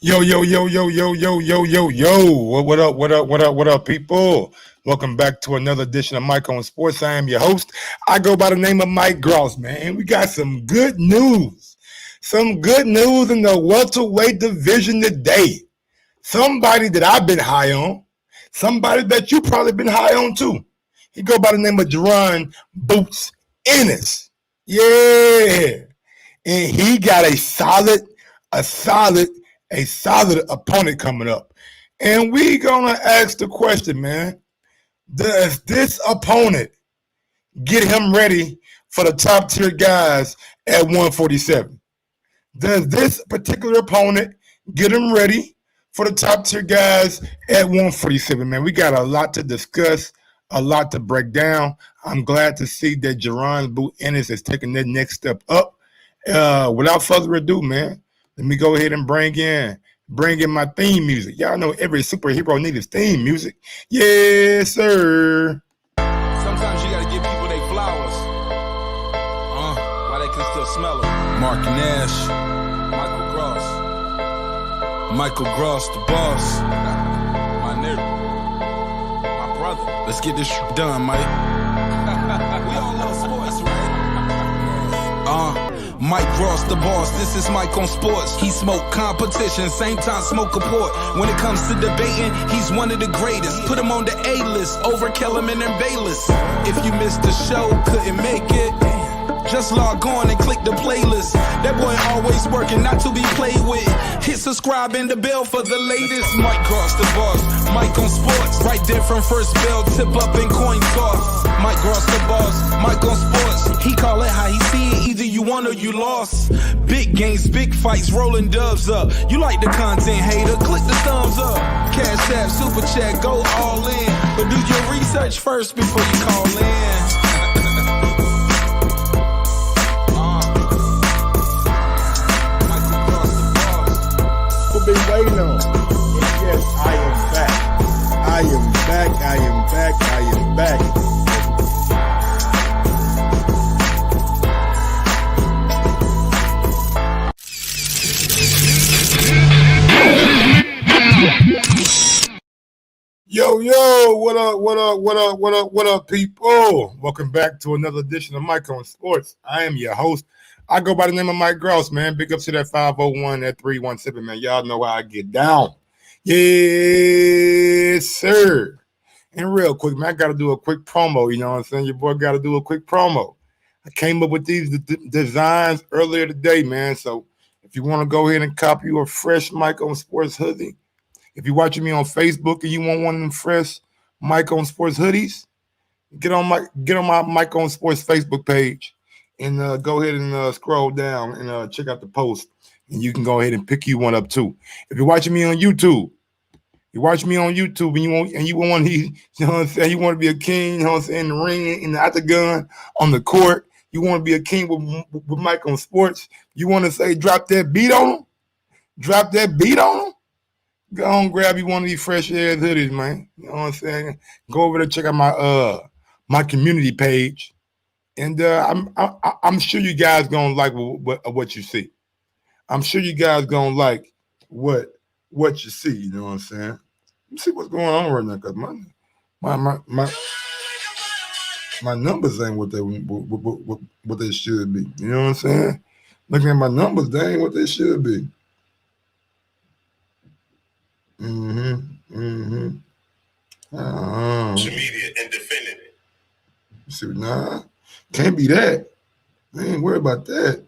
Yo, yo, yo, yo, yo, yo, yo, yo, yo. What up, what up, what up, what up, people? Welcome back to another edition of Mike on Sports. I am your host. I go by the name of Mike Gross, man. We got some good news. Some good news in the welterweight division today. Somebody that I've been high on. Somebody that you probably been high on too. He go by the name of Jaron Boots Ennis. Yeah. And he got a solid opponent coming up. And we gonna ask the question, man, does this opponent get him ready for the top tier guys at 147? Does this particular opponent get him ready for the top tier guys at 147, man? We got a lot to discuss, a lot to break down. I'm glad to see that Jaron Boot Ennis is taking that next step up. Without further ado, man, let me go ahead and bring in my theme music. Y'all know every superhero needs his theme music. Yes, sir. Sometimes you gotta give people their flowers. While they can still smell it. Mark Nash, Michael Gross, the boss. My nigga, my brother. Let's get this done, Mike. We all love sports, right? Mike Gross, the boss, this is Mike on Sports. He smoke competition, same time smoke a port. When it comes to debating, he's one of the greatest. Put him on the A-list, over Kellerman and Bayless. If you missed the show, couldn't make it, just log on and click the playlist. That boy always working, not to be played with. Hit subscribe and the bell for the latest. Mike Gross, the boss, Mike on Sports. Right there from first bell, tip up and coin toss. Mike Gross, the boss, Mike on Sports. He call it how he see it, either you won or you lost. Big games, big fights, rolling dubs up. You like the content, hater, click the thumbs up. Cashapp, super chat, go all in. But do your research first before you call in. Been waiting on. Yes, I am back. I am back. I am back. I am back. Yo, what up, what up, what up, what up, what up, people? Welcome back to another edition of Mike on Sports. I am your host. I go by the name of Mike Gross, man. Big up to that 501, that 317, man. Y'all know how I get down. Yes, sir. And real quick, man, I got to do a quick promo. You know what I'm saying? Your boy got to do a quick promo. I came up with these designs earlier today, man. So if you want to go ahead and copy a fresh Mike on Sports hoodie, if you're watching me on Facebook and you want one of them fresh Mike on Sports hoodies, get on my Mike on Sports Facebook page. And go ahead and scroll down and check out the post. And you can go ahead and pick you one up too. If you're watching me on YouTube, and you want you know what I'm saying, you want to be a king, you know what I'm saying, in the ring, in the octagon, on the court, you want to be a king with Mike on Sports, you want to say drop that beat on him, go on, grab you one of these fresh ass hoodies, man. You know what I'm saying? Go over there, check out my community page. And I'm sure you guys gonna like what you see. I'm sure you guys gonna like what you see. You know what I'm saying? Let me see what's going on right now, cause my numbers ain't what they should be. You know what I'm saying? Looking at my numbers, they ain't what they should be. Immediate and definitive. See, nah. Can't be that. I ain't worried about that.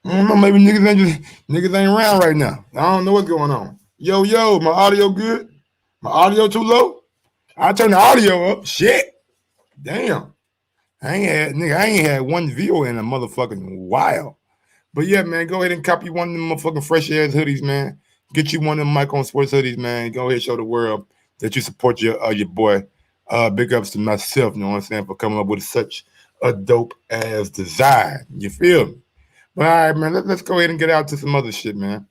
I don't know. Maybe niggas ain't around right now. I don't know what's going on. Yo, my audio good? My audio too low? I turn the audio up. Shit. Damn. I ain't had one viewer in a motherfucking while. But yeah, man, go ahead and copy one of them motherfucking fresh ass hoodies, man. Get you one of them Mike on Sports hoodies, man. Go ahead and show the world that you support your boy. Big ups to myself, you know what I'm saying, for coming up with such a dope ass design. You feel me? But all right, man, let's go ahead and get out to some other shit, man.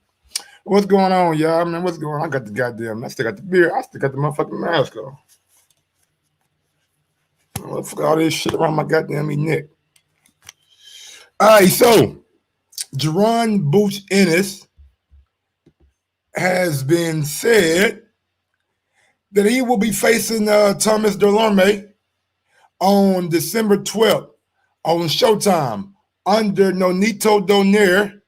What's going on, y'all? Man, what's going on? I got the goddamn, I still got the beer. I still got the motherfucking mask on. Fuck all this shit around my goddamn neck. All right, so Jaron Boots Ennis has been said that he will be facing Thomas Delorme on December 12th on Showtime under Nonito Donaire,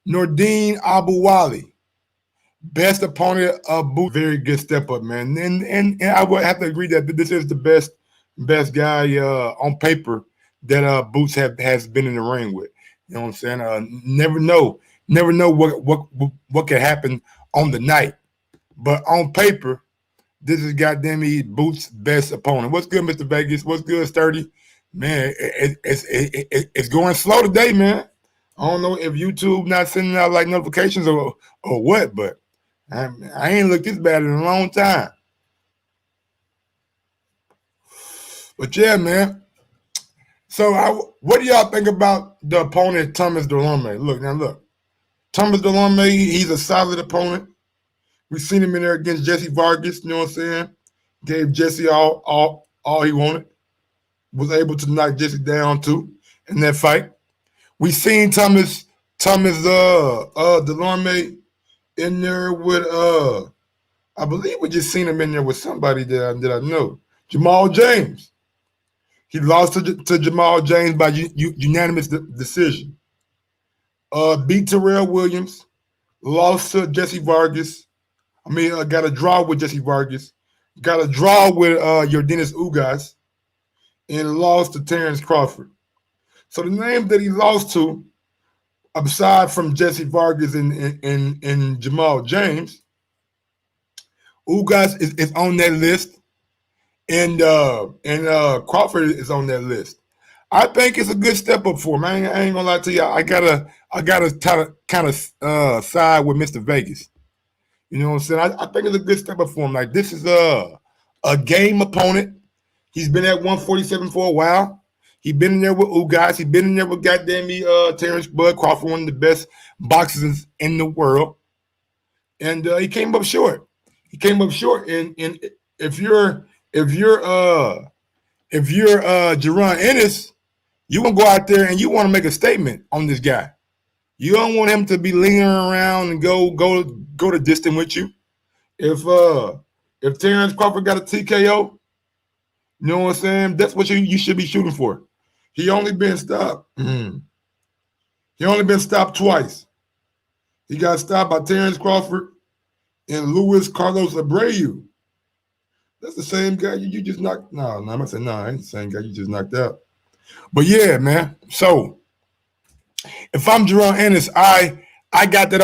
Nordine Abu Wali. Best opponent of Boots. Very good step up, man. And I would have to agree that this is the best guy on paper that Boots has been in the ring with. You know what I'm saying? Never know what could happen on the night. But on paper, this is goddamn Boots' best opponent. What's good, Mr. Vegas? What's good, Sturdy? Man, it's going slow today, man. I don't know if YouTube not sending out like notifications or what, but I ain't looked this bad in a long time. But yeah, man. So what do y'all think about the opponent, Thomas Durlome? Look. Thomas Durlome, he's a solid opponent. We've seen him in there against Jesse Vargas, you know what I'm saying? Gave Jesse all he wanted. Was able to knock Jesse down too in that fight. We seen Thomas Delorme in there with I believe we just seen him in there with somebody that I know. Jamal James. He lost to Jamal James by unanimous decision. Beat Terrell Williams. Lost to Jesse Vargas. Got a draw with Jesse Vargas. Got a draw with Yordenis Ugas. And lost to Terrence Crawford. So the name that he lost to, aside from Jesse Vargas and Jamal James, Ugas is on that list, and Crawford is on that list. I think it's a good step up for him. I ain't gonna lie to you. I gotta kind of side with Mr. Vegas. You know what I'm saying? I think it's a good step up for him. Like, this is a game opponent. He's been at 147 for a while. He's been in there with Ugas. He's been in there with goddamn Terrence Bud Crawford, one of the best boxers in the world. And he came up short. And if you're Jaron Ennis, you want to go out there and you want to make a statement on this guy. You don't want him to be lingering around and go the distance with you. If Terrence Crawford got a TKO, you know what I'm saying? That's what you should be shooting for. He only been stopped. He only been stopped twice. He got stopped by Terrence Crawford and Luis Carlos Abreu. That's the same guy you just knocked. No, I'm gonna say no, ain't the same guy you just knocked out. But yeah, man. So if I'm Jaron Ennis, I got that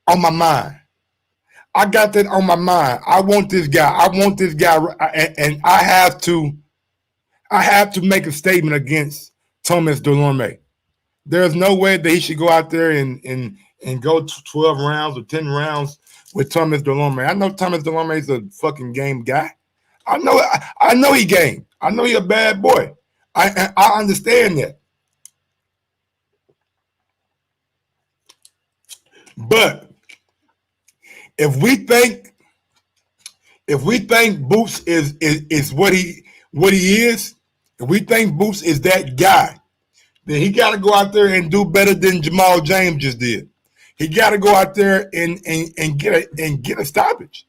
on my mind. I got that on my mind. I want this guy, and I have to make a statement against Thomas Delorme. There's no way that he should go out there and go 12 rounds or 10 rounds with Thomas Delorme. I know Thomas Delorme is a fucking game guy. I know he game. I know he a bad boy. I understand that. But if we think Boots is what he is, if we think Boots is that guy, then he got to go out there and do better than Jamal James just did. He got to go out there and get a stoppage.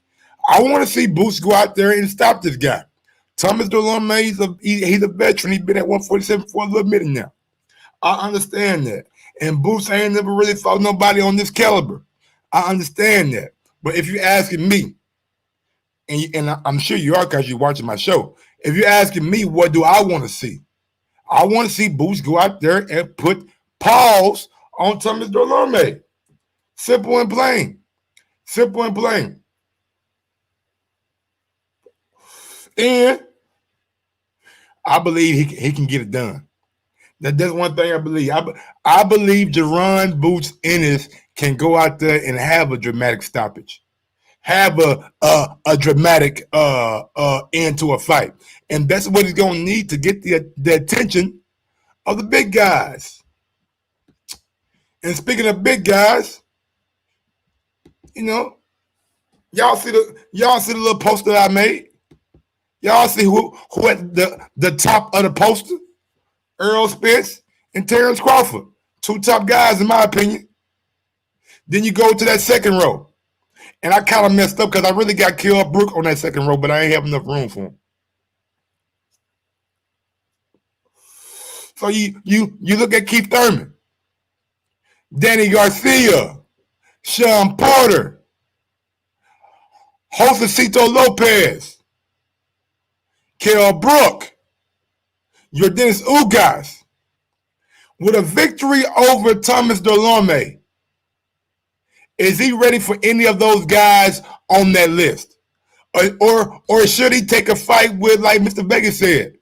I want to see Boots go out there and stop this guy. Thomas Delorme, he's a veteran. He's been at 147 for a little minute now. I understand that. And Boots ain't never really fought nobody on this caliber. I understand that. But if you're asking me, and I'm sure you are because you're watching my show, if you're asking me, what do I want to see? I want to see Boots go out there and put pause on Thomas Delorme. Simple and plain. Simple and plain. And I believe he can get it done. That's one thing I believe. I believe Jaron Boots Ennis can go out there and have a dramatic stoppage, have a dramatic end to a fight, and that's what he's going to need to get the attention of the big guys. And speaking of big guys, you know, y'all see the little poster I made. Y'all see who at the top of the poster? Earl Spence and Terrence Crawford, two top guys in my opinion. Then you go to that second row. And I kind of messed up because I really got Kell Brook on that second row, but I ain't have enough room for him. So you look at Keith Thurman, Danny Garcia, Sean Porter, Josecito Lopez, Kell Brook, Yordenis Ugas, with a victory over Thomas Delorme. Is he ready for any of those guys on that list? Or should he take a fight with, like Mr. Vegas said,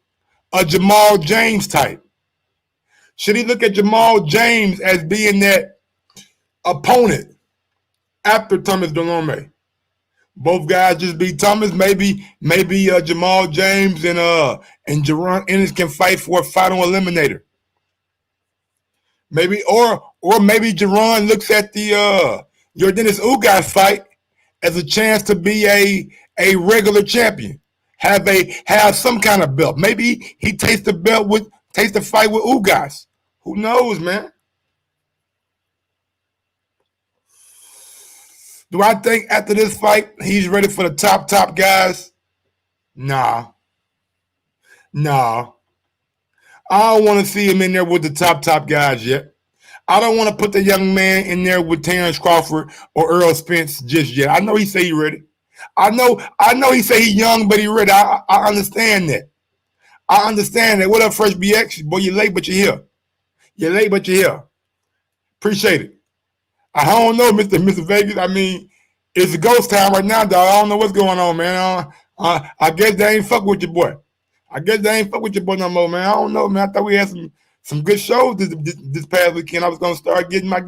a Jamal James type? Should he look at Jamal James as being that opponent after Thomas Delorme? Both guys just beat Thomas. Maybe Jamal James and Jaron Ennis can fight for a final eliminator. Maybe maybe Jaron looks at the Yordenis Ugas fight as a chance to be a regular champion. Have some kind of belt. Maybe he takes the fight with Ugas. Who knows, man? Do I think after this fight he's ready for the top guys? Nah. I don't want to see him in there with the top guys yet. I don't want to put the young man in there with Terrence Crawford or Earl Spence just yet. I know he say he ready. I know he say he young, but he ready. I understand that. What up, Fresh BX? Boy, you're late, but you're here. Appreciate it. I don't know, Mr. Vegas. I mean, it's a ghost town right now, dog. I don't know what's going on, man. I guess they ain't fuck with your boy. No more, man. I don't know, man. I thought we had some good shows this past weekend. I was gonna start getting my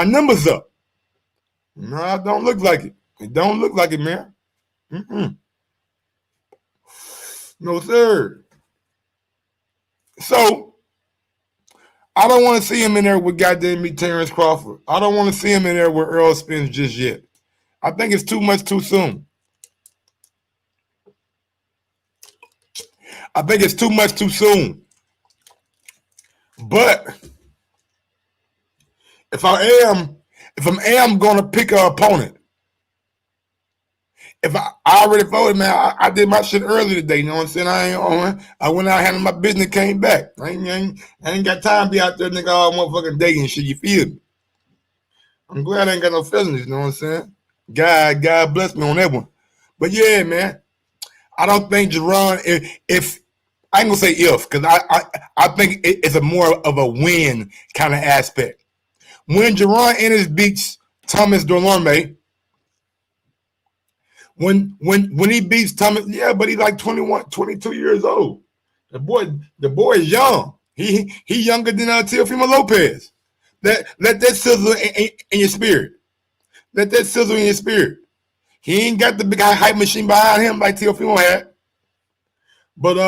numbers up. No, it don't look like it. It don't look like it, man. No, sir. So I don't want to see him in there with Terrence Crawford. I don't want to see him in there with Earl Spence just yet. I think it's too much too soon. But if I am going to pick an opponent, if I already voted, man, I did my shit early today. You know what I'm saying? I went out, handled my business, came back. I ain't got time to be out there, nigga, all motherfucking day and shit. You feel me? I'm glad I ain't got no feelings. You know what I'm saying? God bless me on that one. But yeah, man, I don't think Jaron. If I ain't gonna say if, because I think it's a more of a win kind of aspect. When Jaron Ennis beats Thomas Durlome, when he beats Thomas, yeah, but he's like 21, 22 years old. The boy is young. He younger than Teofimo Lopez. Let that sizzle in your spirit. Let that sizzle in your spirit. He ain't got the big hype machine behind him like Teofimo had. But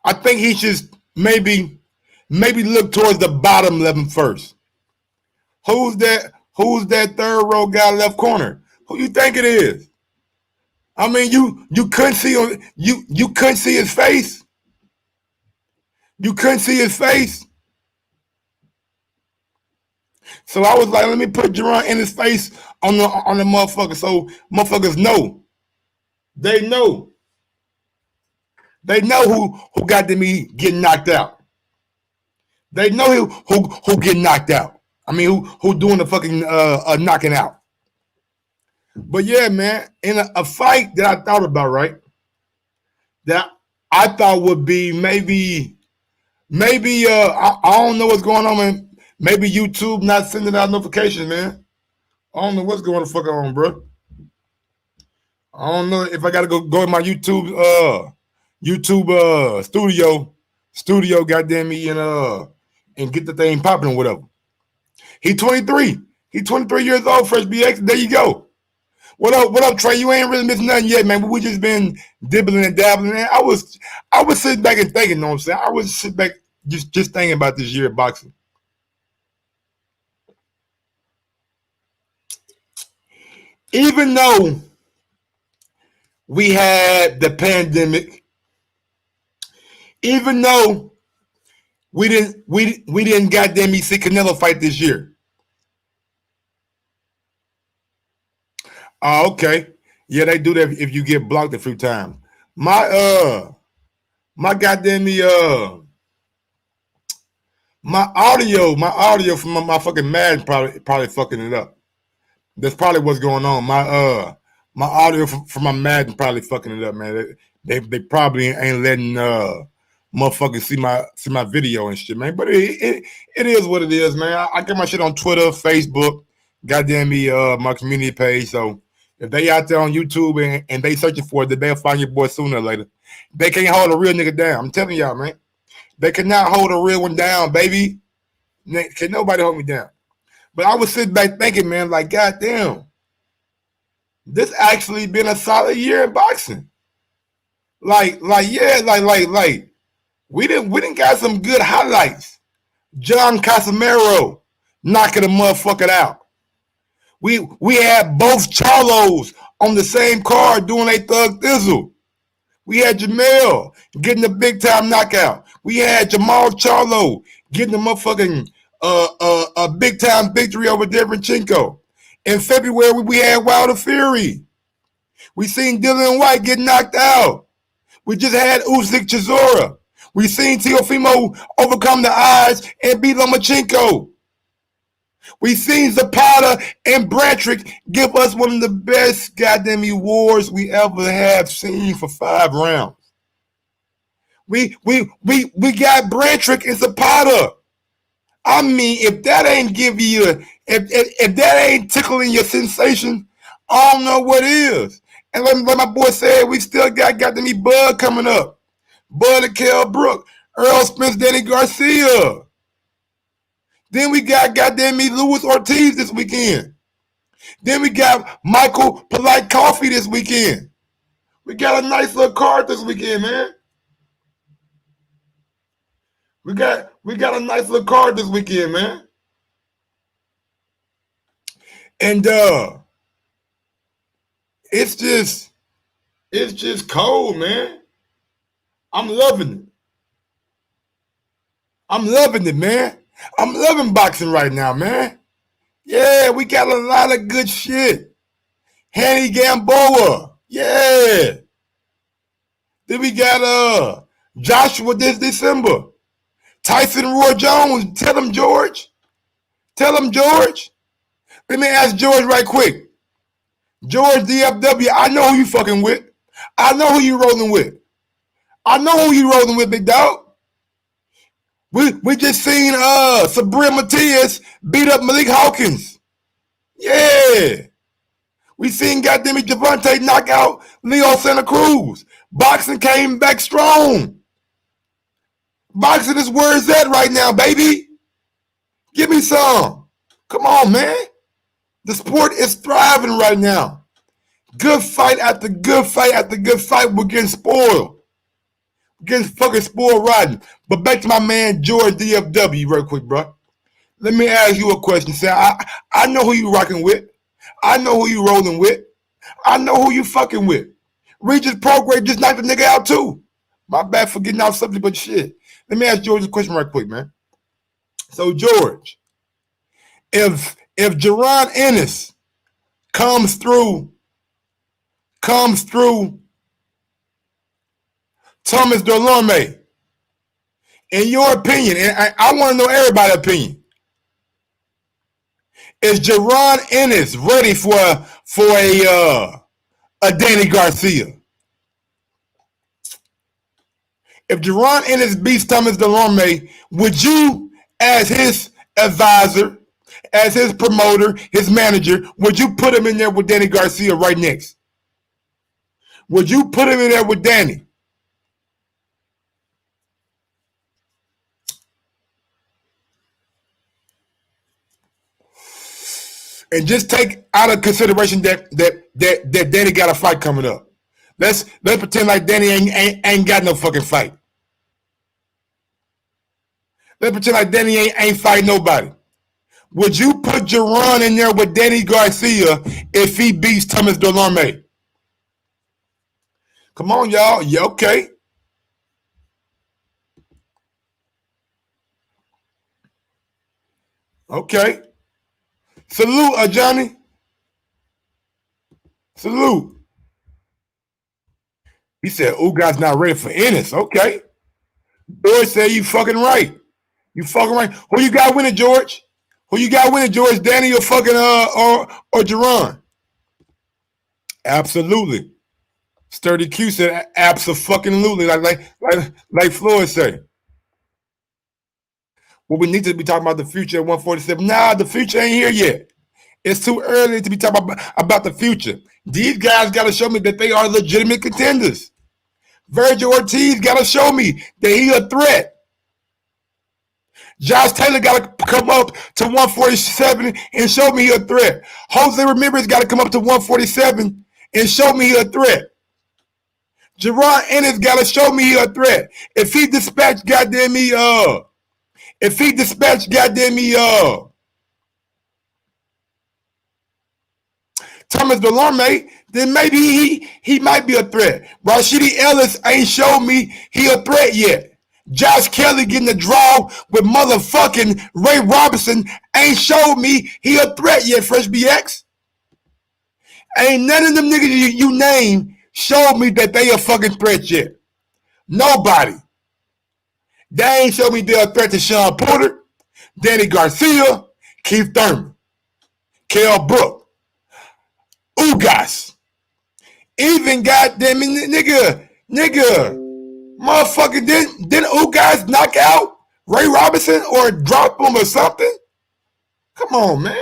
I think he should maybe look towards the bottom 11 first. Who's that third row guy left corner? Who you think it is? I mean, you couldn't see him. You couldn't see his face. You couldn't see his face. So I was like, let me put Jaron in his face on the motherfucker, so motherfuckers know. They know who got to me getting knocked out. They know who getting knocked out. I mean, who doing the fucking knocking out. But yeah, man, in a fight that I thought about, right, that I thought would be maybe I don't know what's going on, man. Maybe YouTube not sending out notifications, man. I don't know what's going the fuck on, bro. I don't know if I gotta go to my YouTube studio, goddamn me, and get the thing popping or whatever. He 23. He 23 years old, Fresh BX. There you go. What up, Trey? You ain't really missing nothing yet, man. But we just been dibbling and dabbling. Man. I was sitting back and thinking, you know what I'm saying? I was sitting back just thinking about this year of boxing. Even though we had the pandemic, even though We didn't goddamn see Canelo fight this year. Oh, okay. Yeah, they do that if you get blocked a few times. My goddamn my audio from my fucking Madden probably fucking it up. That's probably what's going on. My audio from my Madden probably fucking it up, man. They probably ain't letting motherfuckers see my video and shit, man. But it is what it is, man. I get my shit on Twitter, Facebook, goddamn me, my community page. So if they out there on YouTube and they searching for it, they'll find your boy sooner or later. They can't hold a real nigga down. I'm telling y'all, man. They cannot hold a real one down, baby. Can nobody hold me down? But I was sitting back thinking, man, like, goddamn, this actually been a solid year in boxing. Like, we didn't got some good highlights. John Casimiro knocking a motherfucker out. We had both Charlos on the same card doing a thug thizzle. We had Jamel getting a big time knockout. We had Jamal Charlo getting a motherfucking a big time victory over Derevchenko. In February, we had Wilder Fury. We seen Dillian White get knocked out. We just had Usyk Chisora. We seen Teofimo overcome the odds and beat Lomachenko. We seen Zapata and Brantrick give us one of the best goddamn awards we ever have seen for 5 rounds. We got Brantrick and Zapata. I mean, if that ain't give you if that ain't tickling your sensation, I don't know what is. And like my boy said, we still got to meet Bud coming up. Bud and Kell Brook, Earl Spence, Danny Garcia. Then we got goddamn me Luis Ortiz this weekend. Then we got Michael Polite Coffee this weekend. We got a nice little card this weekend, man. We got a nice little card this weekend, man. And it's just cold, man. I'm loving it. I'm loving it, man. I'm loving boxing right now, man. Yeah, we got a lot of good shit. Hanny Gamboa. Yeah. Then we got Joshua this December. Tyson Roy Jones. Tell him, George. Tell him, George. Let me ask George right quick. George DFW, I know who you fucking with. I know who you rolling with. I know who you rolling with, big dog. We just seen Sabrina Matias beat up Malik Hawkins. Yeah. We seen goddamn it Javante knock out Leo Santa Cruz. Boxing came back strong. Boxing is where it's at right now, baby. Give me some. Come on, man. The sport is thriving right now. Good fight after good fight after good fight. We're getting spoiled. Getting fucking spoiled rotten. But back to my man George DFW real quick, bro. Let me ask you a question. Say, I know who you rocking with. I know who you rolling with. I know who you fucking with. Regis Prograde just knocked the nigga out too. My bad for getting off something but shit. Let me ask George a question right quick, man. So George, if Jaron Ennis comes through Thomas Delorme, in your opinion, and I want to know everybody's opinion, is Jaron Ennis ready for a Danny Garcia? If Jaron Ennis beats Thomas Delorme, would you, as his advisor, as his promoter, his manager, would you put him in there with Danny Garcia right next? Would you put him in there with Danny? And just take out of consideration that Danny got a fight coming up. Let's pretend like Danny ain't got no fucking fight. Let's pretend like Danny ain't fighting nobody. Would you put Jaron in there with Danny Garcia if he beats Thomas Delorme? Come on, y'all. Yeah, okay. Okay. Salute, Johnny. Salute. He said, Ugas not ready for Ennis. Okay. George said you fucking right. You fucking right. Who you got winning, George? Who you got winning, George? Danny or fucking or Jaron? Absolutely. Sturdy Q said absolutely, like Floyd said. Well, we need to be talking about the future at 147. Nah, the future ain't here yet. It's too early to be talking about the future. These guys got to show me that they are legitimate contenders. Virgil Ortiz got to show me that he a threat. Josh Taylor got to come up to 147 and show me he a threat. Jose Ramirez got to come up to 147 and show me he a threat. Jaron Ennis got to show me he a threat. If he dispatched goddamn me, Thomas Delorme, then maybe he might be a threat. Rashidi Ellis ain't showed me he a threat yet. Josh Kelly getting the draw with motherfucking Ray Robinson ain't showed me he a threat yet, Fresh BX. Ain't none of them niggas you name showed me that they a fucking threat yet. Nobody. They ain't showed me they're a threat to Sean Porter, Danny Garcia, Keith Thurman, Kel Brook, Ugas. Even goddamn nigga, motherfucker, didn't Ugas knock out Ray Robinson or drop him or something? Come on, man.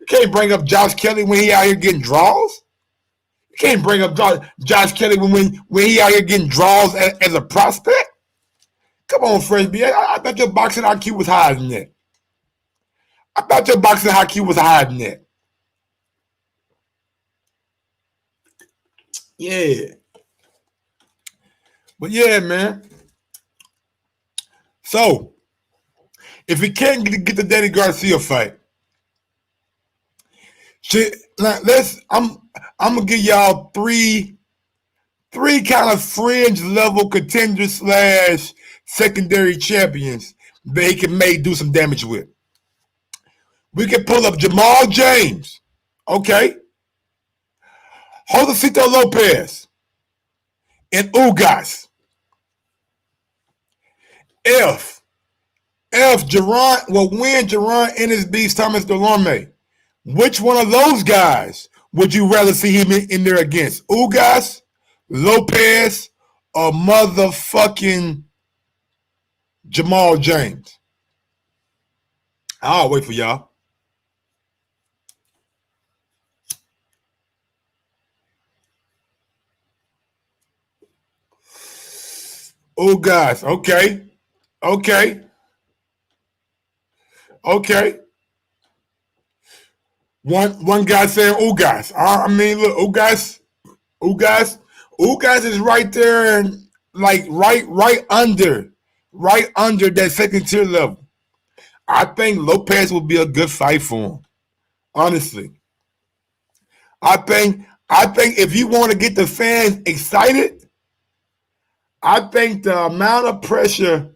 You can't bring up Josh Kelly when he out here getting draws. You can't bring up Josh Kelly when he out here getting draws as a prospect. Come on, Fresh B. I thought your boxing IQ was higher than that. I thought your boxing IQ was higher than that. Yeah. But yeah, man. So, if we can't get the Danny Garcia fight, I'm gonna give y'all three kind of fringe level contenders / secondary champions that he can do some damage with. We can pull up Jamal James, okay? Josecito Lopez and Ugas. If Jaron when Jaron Ennis beats Thomas Delorme, which one of those guys would you rather see him in there against? Ugas, Lopez, or motherfucking Jamal James? I'll wait for y'all. Ugas, okay. One guy saying Ugas. I mean, look, Ugas is right there and like right under that second tier level. I think Lopez will be a good fight for him. Honestly. I think if you want to get the fans excited, I think the amount of pressure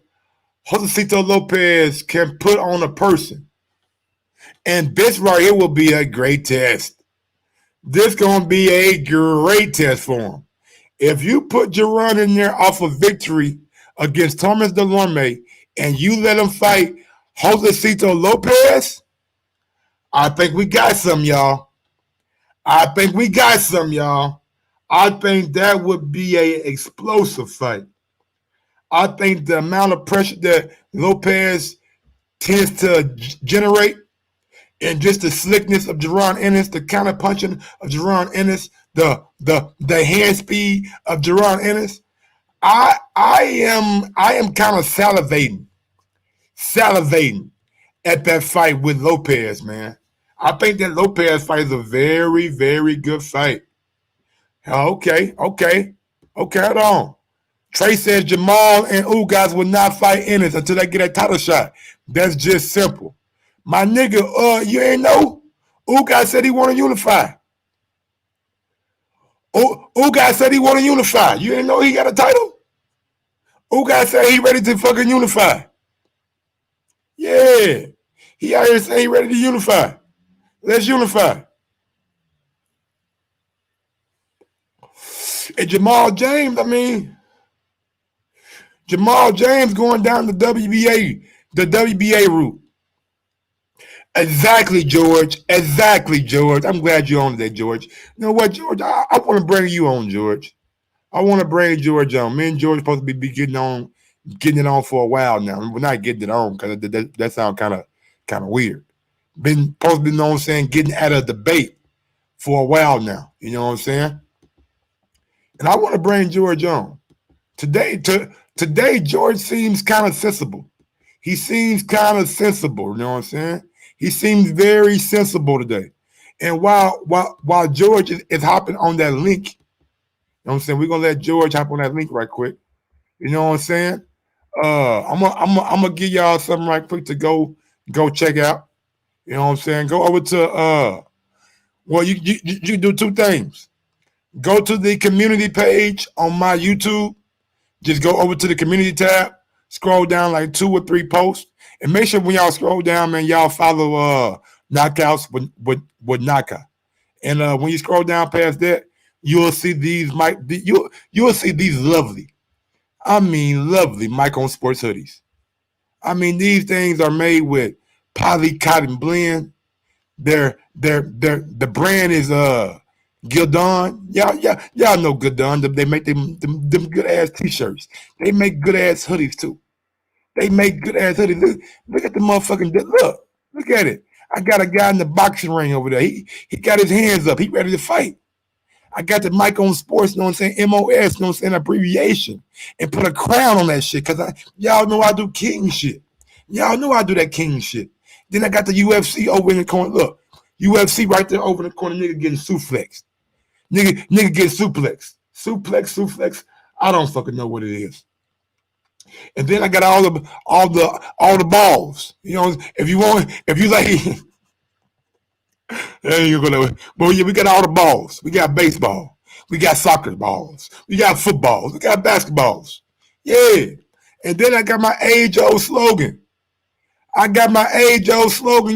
Josecito Lopez can put on a person, and this right here will be a great test. This going to be a great test for him. If you put Jaron in there off of victory against Thomas Delorme and you let him fight Josecito Lopez, I think we got some, y'all. I think that would be an explosive fight. I think the amount of pressure that Lopez tends to generate and just the slickness of Jaron Ennis, the counter punching of Jaron Ennis, the hand speed of Jaron Ennis, I am kind of salivating at that fight with Lopez, man. I think that Lopez fight is a very, very good fight. Okay, hold on. Trey says Jamal and Ugas will not fight Ennis until they get a title shot. That's just simple. My nigga, you ain't know? Ugas said he want to unify. Ugas said he want to unify. You ain't know he got a title? Ugas said he ready to fucking unify. Yeah. He out here saying he ready to unify. Let's unify. And Jamal James going down the WBA route. Exactly, George. I'm glad you're on today, George. You know what, George? I want to bring you on, George. I want to bring George on. Me and George supposed to be getting it on for a while now. We're not getting it on because that sounds kind of weird. Been supposed to be known saying getting out of debate for a while now. You know what I'm saying? And I want to bring George on. Today, George seems kind of sensible. He seems kind of sensible, you know what I'm saying? He seems very sensible today. And while George is hopping on that link, you know what I'm saying? We're gonna let George hop on that link right quick. You know what I'm saying? I'm gonna give y'all something right quick to go check out. You know what I'm saying? Go over to well, you do two things. Go to the community page on my YouTube. Just go over to the community tab, scroll down like 2 or 3 posts, and make sure when y'all scroll down, man, y'all follow Knockouts with Naka. And when you scroll down past that, you'll see these you'll see these lovely Mike on Sports hoodies. I mean, these things are made with poly cotton blend. The brand is Gildon. Y'all know Gildon. They make them good ass t-shirts. They make good ass hoodies too. Look at the motherfucking look at it. I got a guy in the boxing ring over there. He got his hands up. He ready to fight. I got the Mike on Sports, you know what I'm saying? MOS, you know what I'm saying? Abbreviation. And put a crown on that shit. Cause y'all know I do king shit. Y'all know I do that king shit. Then I got the UFC over in the corner. Look, UFC right there over in the corner, nigga getting suplexed. Nigga getting suplexed. Suplex. I don't fucking know what it is. And then I got all the balls. You know, if you like there you go. But yeah, we got all the balls. We got baseball. We got soccer balls. We got footballs. We got basketballs. Yeah. And then I got my age-old slogan.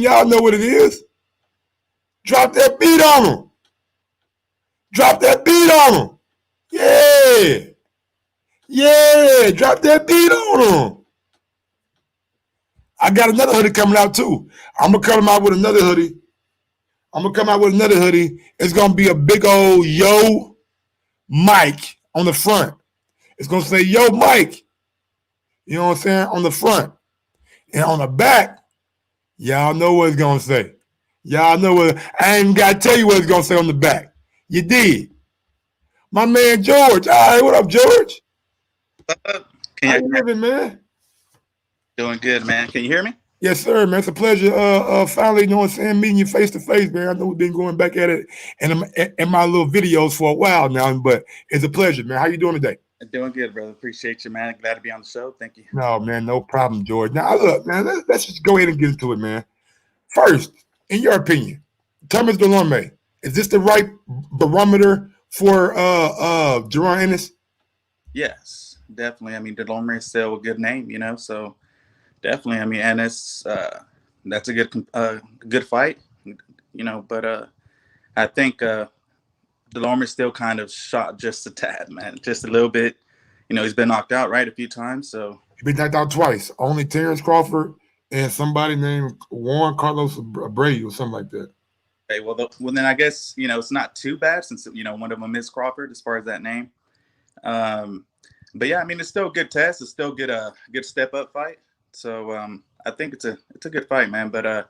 Y'all know what it is. Drop that beat on them. Yeah. Drop that beat on them. I got another hoodie coming out too. I'm going to come out with another hoodie. It's going to be a big old Yo Mike on the front. It's going to say Yo Mike. You know what I'm saying? On the front. And on the back, y'all know what it's going to say. I ain't got to tell you what it's going to say on the back. You did. My man George. All right, what up, George? How you living, man? Doing good, man. Can you hear me? Yes, sir, man. It's a pleasure finally, you know what I'm saying, meeting you face to face, man. I know we've been going back at it in my little videos for a while now, but it's a pleasure, man. How you doing today? Doing good, brother. Appreciate you, man. Glad to be on the show. Thank you. No, man, no problem, George. Now, look, man, let's just go ahead and get into it, man. First, in your opinion, Thomas Delorme, is this the right barometer for Jaron Ennis? Yes, definitely. I mean, Delorme is still a good name, you know, so definitely. I mean, Ennis, that's a good fight, you know, but I think Delorme is still kind of shot just a tad, man, just a little bit. You know, he's been knocked out, right, a few times. So he's been knocked out twice. Only Terrence Crawford and somebody named Juan Carlos Abreu or something like that. Okay, well, then I guess, you know, it's not too bad since, you know, one of them is Crawford as far as that name. But yeah, I mean, it's still a good test. It's still a good step up fight. So I think it's a good fight, man. But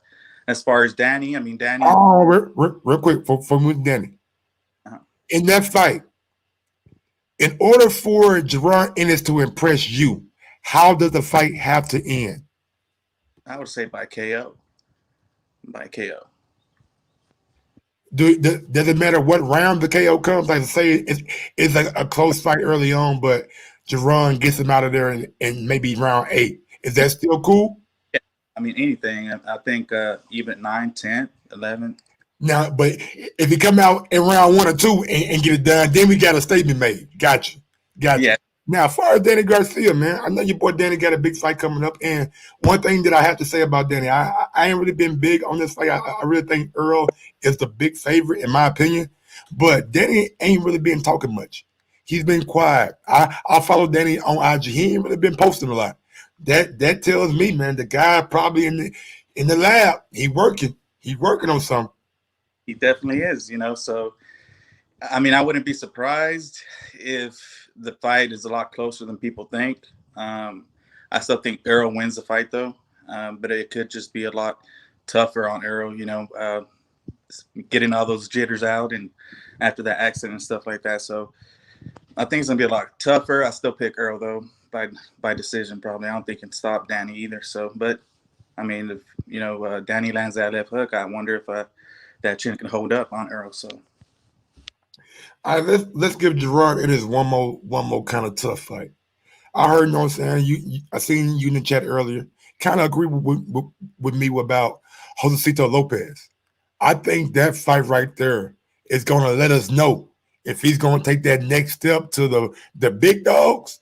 as far as Danny, I mean, Danny. Oh, real quick for Danny. In that fight, in order for Jaron Ennis to impress you, how does the fight have to end? I would say by KO. Does it matter what round the KO comes? Like, say it's like a close fight early on, but Jaron gets him out of there in maybe round 8. Is that still cool? Yeah. I mean, anything. I think even 9, 10, 11. Now, but if you come out in round 1 or 2 and get it done, then we got a statement made. Gotcha. Yeah. Now, as far as Danny Garcia, man, I know your boy Danny got a big fight coming up. And one thing that I have to say about Danny, I I ain't really been big on this fight. I really think Earl is the big favorite in my opinion, but Danny ain't really been talking much. He's been quiet. I follow Danny on IG. He ain't really been posting a lot. That tells me, man, the guy probably in the lab. He working. He's working on something. He definitely is, you know. So, I mean, I wouldn't be surprised if the fight is a lot closer than people think. I still think Earl wins the fight, though, but it could just be a lot tougher on Earl, you know, getting all those jitters out and after that accident and stuff like that. So I think it's going to be a lot tougher. I still pick Earl, though, by decision probably. I don't think it can stop Danny either. So, but, I mean, if, you know, Danny lands that left hook, I wonder if that chin can hold up on Earl. So. All right, let's give Jaron Ennis one more kind of tough fight. I heard, you know what I'm saying, I seen you in the chat earlier, kind of agree with me about Josecito Lopez. I think that fight right there is going to let us know if he's going to take that next step to the big dogs,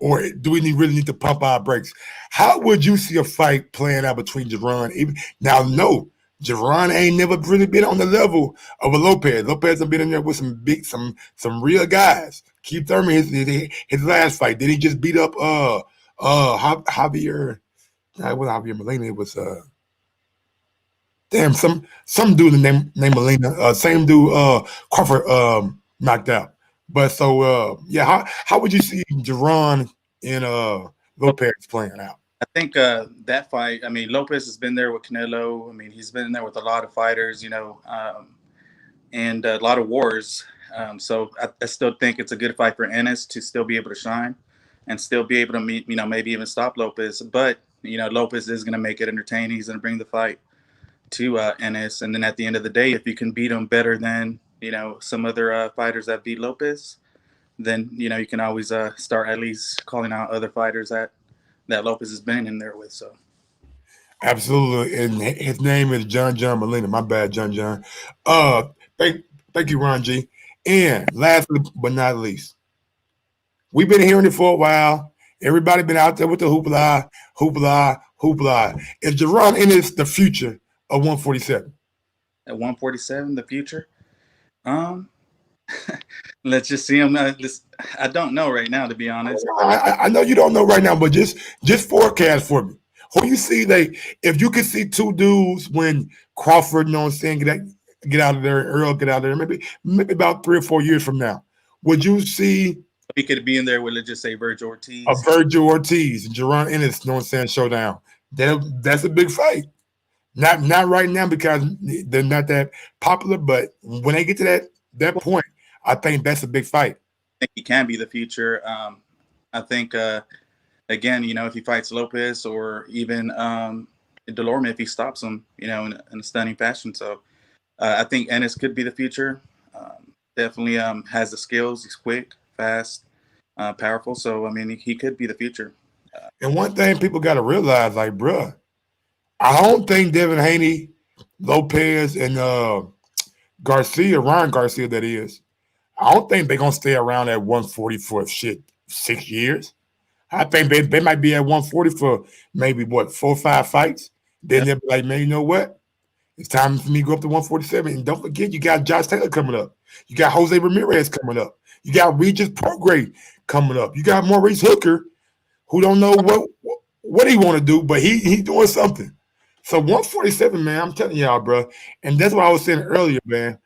or do we really need to pump our brakes? How would you see a fight playing out between Jaron? Now, no, Jaron ain't never really been on the level of a Lopez. Lopez has been in there with some real guys. Keith Thurman, his last fight. Did he just beat up Javier? It wasn't Javier Molina. It was some dude named Molina. Same dude Crawford knocked out. But so yeah, how would you see Jaron and Lopez playing out? I think that fight, I mean, Lopez has been there with Canelo. I mean, he's been there with a lot of fighters, you know, and a lot of wars. So I still think it's a good fight for Ennis to still be able to shine and still be able to meet, you know, maybe even stop Lopez. But, you know, Lopez is going to make it entertaining. He's going to bring the fight to Ennis. And then at the end of the day, if you can beat him better than, you know, some other fighters that beat Lopez, then, you know, you can always start at least calling out other fighters that Lopez has been in there with. So. Absolutely. And his name is John Molina. My bad, John. Thank you, Ron G. And lastly but not least, we've been hearing it for a while. Everybody been out there with the hoopla. Is Jaron Ennis the future of 147? At 147, the future? Let's just see him. I don't know right now, to be honest. I know you don't know right now, but just forecast for me. Who you see if you could see two dudes when Crawford, you know what I'm saying, get out of there, Earl get out of there, maybe about 3 or 4 years from now, would you see he could be in there with, let's just say, Virgil Ortiz? A Virgil Ortiz and Jaron Ennis, you know what I'm saying, showdown. That's a big fight. Not right now because they're not that popular, but when they get to that point, I think that's a big fight. I think he can be the future. I think, again, you know, if he fights Lopez or even Delorme, if he stops him, you know, in a stunning fashion. So I think Ennis could be the future. Definitely has the skills. He's quick, fast, powerful. So, I mean, he could be the future. And one thing people got to realize, like, bruh, I don't think Devin Haney, Lopez, and Ryan Garcia, that is, I don't think they're going to stay around at 140 for 6 years. I think they might be at 140 for maybe, 4 or 5 fights. Then they'll be like, man, you know what? It's time for me to go up to 147. And don't forget, you got Josh Taylor coming up. You got Jose Ramirez coming up. You got Regis Prograde coming up. You got Maurice Hooker, who don't know what he want to do, but he's doing something. So 147, man, I'm telling y'all, bro. And that's what I was saying earlier, man.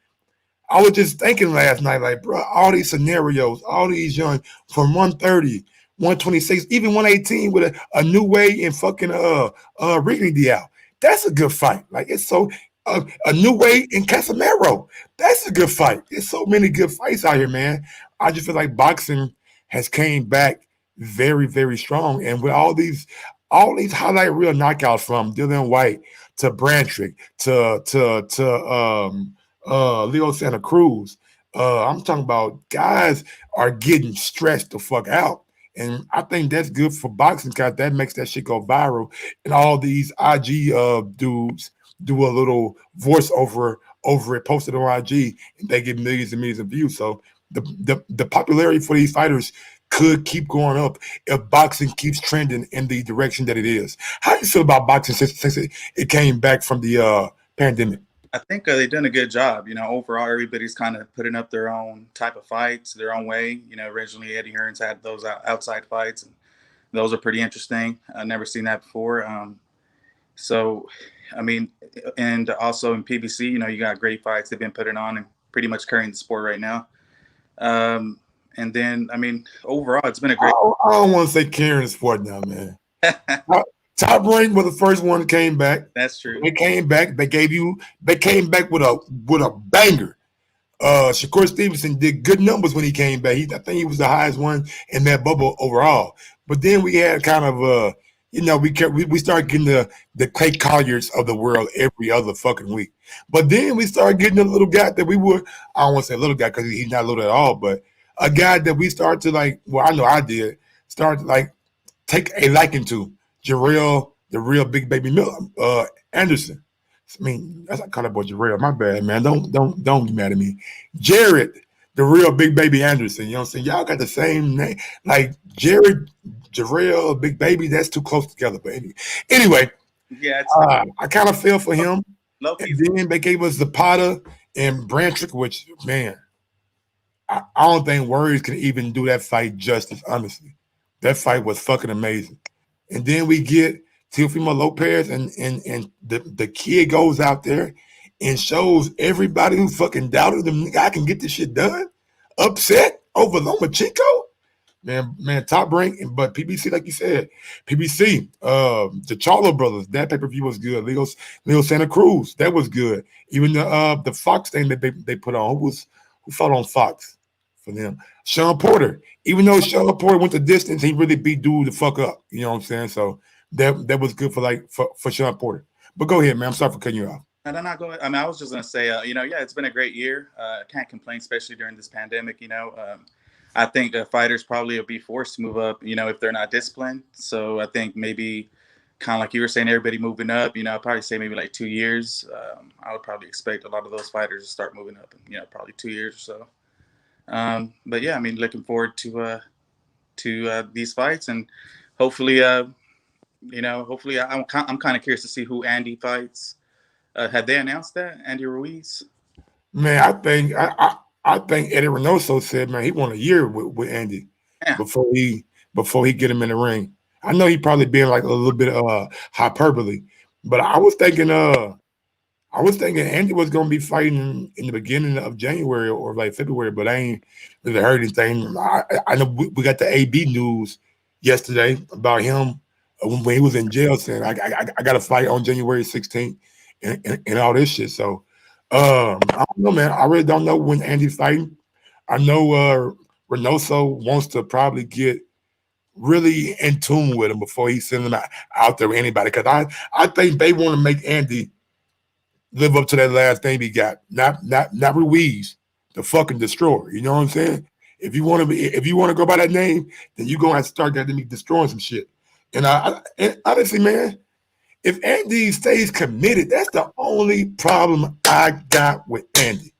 I was just thinking last night, like, bro, all these scenarios, all these young from 130, 126, even 118 with a new way in fucking Ricky Diao. That's a good fight. Like, it's so a new way in Casemiro. That's a good fight. There's so many good fights out here, man. I just feel like boxing has came back very, very strong. And with all these highlight reel knockouts from Dylan White to Brantrick to Leo Santa Cruz, I'm talking about guys are getting stretched the fuck out. And I think that's good for boxing because that makes that shit go viral. And all these IG dudes do a little voiceover over it, post it on IG, and they get millions and millions of views. So the popularity for these fighters could keep going up if boxing keeps trending in the direction that it is. How do you feel about boxing since it came back from the pandemic? I think they've done a good job. Overall, everybody's kind of putting up their own type of fights, their own way. Originally Eddie Hearns had those outside fights, and those are pretty interesting. I've never seen that before. So, I mean, and also in PBC, you got great fights they've been putting on and pretty much carrying the sport right now. And then, I mean, overall, it's been a great. I don't want to say carrying the sport now, man. Top Rank was the first one that came back. That's true. They came back. They came back with a banger. Shakur Stevenson did good numbers when he came back. I think he was the highest one in that bubble overall. But then we had kind of we started getting the Clay Colliers of the world every other fucking week. But then we started getting a little guy that I don't want to say little guy because he's not little at all, but a guy that we started to like. Well, I know I did start to like take a liking to. Jarrell, the real big baby Miller, Anderson. I mean, that's I call that boy Jarrell. My bad, man. Don't be mad at me. Jared, the real big baby Anderson. You know what I'm saying? Y'all got the same name. Like Jared, Jarrell, big baby, that's too close together. But anyway, yeah, I kind of feel for him. And then they gave us Zapata and Brantrick, which, man, I don't think words can even do that fight justice, honestly. That fight was fucking amazing. And then we get Teofimo Lopez, and the kid goes out there and shows everybody who fucking doubted him, I can get this shit done. Upset over Lomachenko. Man, Top Rank, but PBC, like you said, PBC, the Charlo brothers, that pay-per-view was good. Leo Santa Cruz, that was good. Even the Fox thing that they put on, who fought on Fox for them? Sean Porter. Even though Sean Porter went the distance, he really beat dude the fuck up. You know what I'm saying? So that was good for Sean Porter. But go ahead, man. I'm sorry for cutting you off. No, go ahead. I mean, I was just gonna say, it's been a great year. Can't complain, especially during this pandemic. I think the fighters probably will be forced to move up, if they're not disciplined. So I think maybe kind of like you were saying, everybody moving up, I'd probably say maybe like 2 years. I would probably expect a lot of those fighters to start moving up in, probably 2 years or so. But yeah, I mean, looking forward to these fights, and hopefully, hopefully I'm kind of curious to see who Andy fights. Have they announced that, Andy Ruiz? Man, I think Eddie Reynoso said, man, he won a year with Andy before he get him in the ring. I know he probably being like a little bit hyperbole, but I was thinking Andy was gonna be fighting in the beginning of January or like February, but I ain't really heard anything. I know we got the AB news yesterday about him when he was in jail saying I got a fight on January 16th and all this shit. So I don't know, man. I really don't know when Andy's fighting. I know Reynoso wants to probably get really in tune with him before he sends him out there with anybody, because I think they want to make Andy live up to that last name he got, not Ruiz, the fucking destroyer. You know what I'm saying? If you want to go by that name, then you're gonna have to start getting me destroying some shit. And and honestly, man, if Andy stays committed, that's the only problem I got with Andy.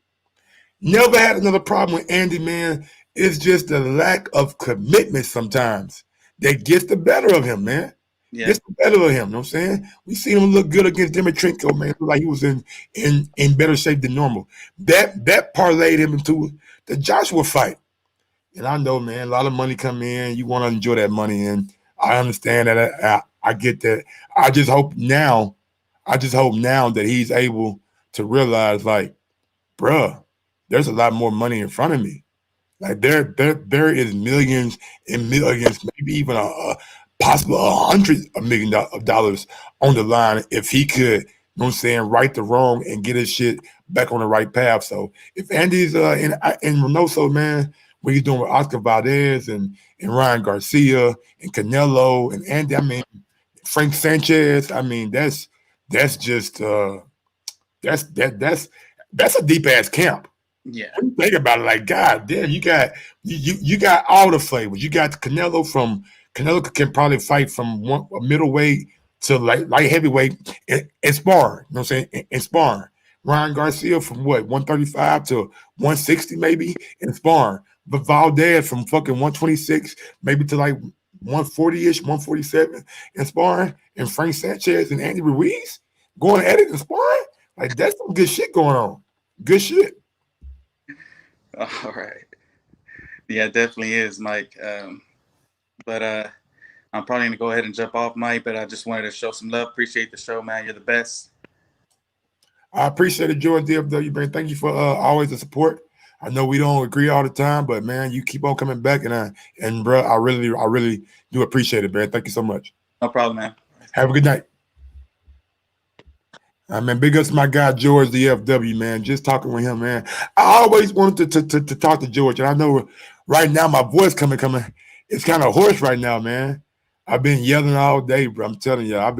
Never had another problem with Andy, man. It's just the lack of commitment sometimes that gets the better of him, man. Yeah. Gets the better of him, you know what I'm saying? We seen him look good against Dimitrenko, man. Like he was in better shape than normal. That parlayed him into the Joshua fight. And I know, man, a lot of money come in. You want to enjoy that money, and I understand that. I get that. I just hope now that he's able to realize, like, bruh, there's a lot more money in front of me. Like there is millions and millions, maybe even possible $100 million on the line if he could, you know what I'm saying, right the wrong and get his shit back on the right path. So if Andy's in Reynoso, man, what he's doing with Oscar Valdez and Ryan Garcia and Canelo and Andy, I mean, Frank Sanchez, I mean, that's just that's a deep ass camp. Yeah. When you think about it, like, God damn, you got all the flavors. You got Canelo can probably fight from a middleweight to light heavyweight and sparring. You know what I'm saying? And sparring. Ryan Garcia from 135 to 160 maybe in sparring. But Valdez from fucking 126 maybe to like 140-ish, 147 in sparring, and Frank Sanchez and Andy Ruiz going at it in sparring, like that's some good shit going on. Good shit. All right. Yeah, it definitely is, Mike. But I'm probably gonna go ahead and jump off, Mike. But I just wanted to show some love. Appreciate the show, man. You're the best. I appreciate it, George DFW, man. Thank you for always the support. I know we don't agree all the time, but man, you keep on coming back, and bro, I really do appreciate it, man. Thank you so much. No problem, man. Have a good night. Man, big ups to my guy George DFW, man. Just talking with him, man. I always wanted to talk to George, and I know right now my voice coming. It's kind of hoarse right now, man. I've been yelling all day, bro. I'm telling you, I've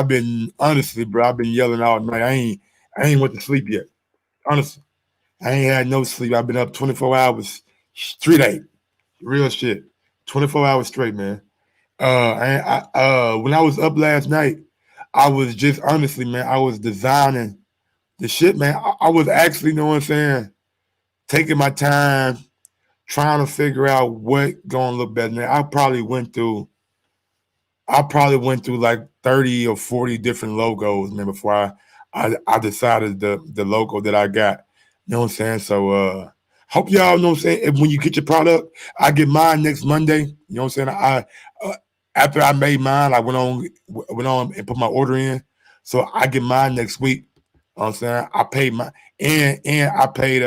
been honestly, bro. I've been yelling all night. I ain't went to sleep yet. Honestly, I ain't had no sleep. I've been up 24 hours straight. Real shit. 24 hours straight, man. When I was up last night, I was just honestly, man, I was designing the shit, man. I was actually, you know what I'm saying, taking my time, trying to figure out what gonna look better. Man, I probably went through like 30 or 40 different logos, man, before I decided the logo that I got. You know what I'm saying? So hope y'all know what I'm saying. When you get your product, I get mine next Monday. You know what I'm saying? After I made mine, I went on and put my order in. So I get mine next week. You know what I'm saying? I paid my and I paid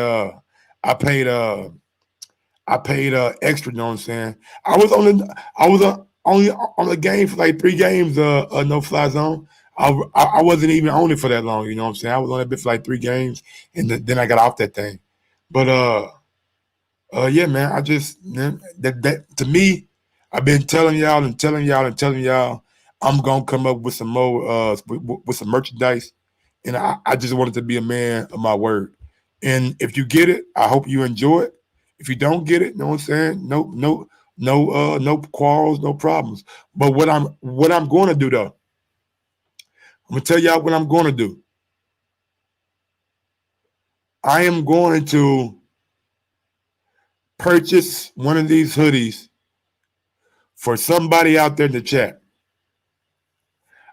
extra, you know what I'm saying? I was only on the game for like 3 games, no fly zone. I wasn't even on it for that long, you know what I'm saying? I was on it for like 3 games, and then I got off that thing. But yeah, man, that to me, I've been telling y'all, I'm gonna come up with some more with some merchandise, and I just wanted to be a man of my word. And if you get it, I hope you enjoy it. If you don't get it, you know what I'm saying? No quarrels, no problems. But what I'm going to do though, I'm gonna tell y'all what I'm going to do. I am going to purchase one of these hoodies for somebody out there in the chat.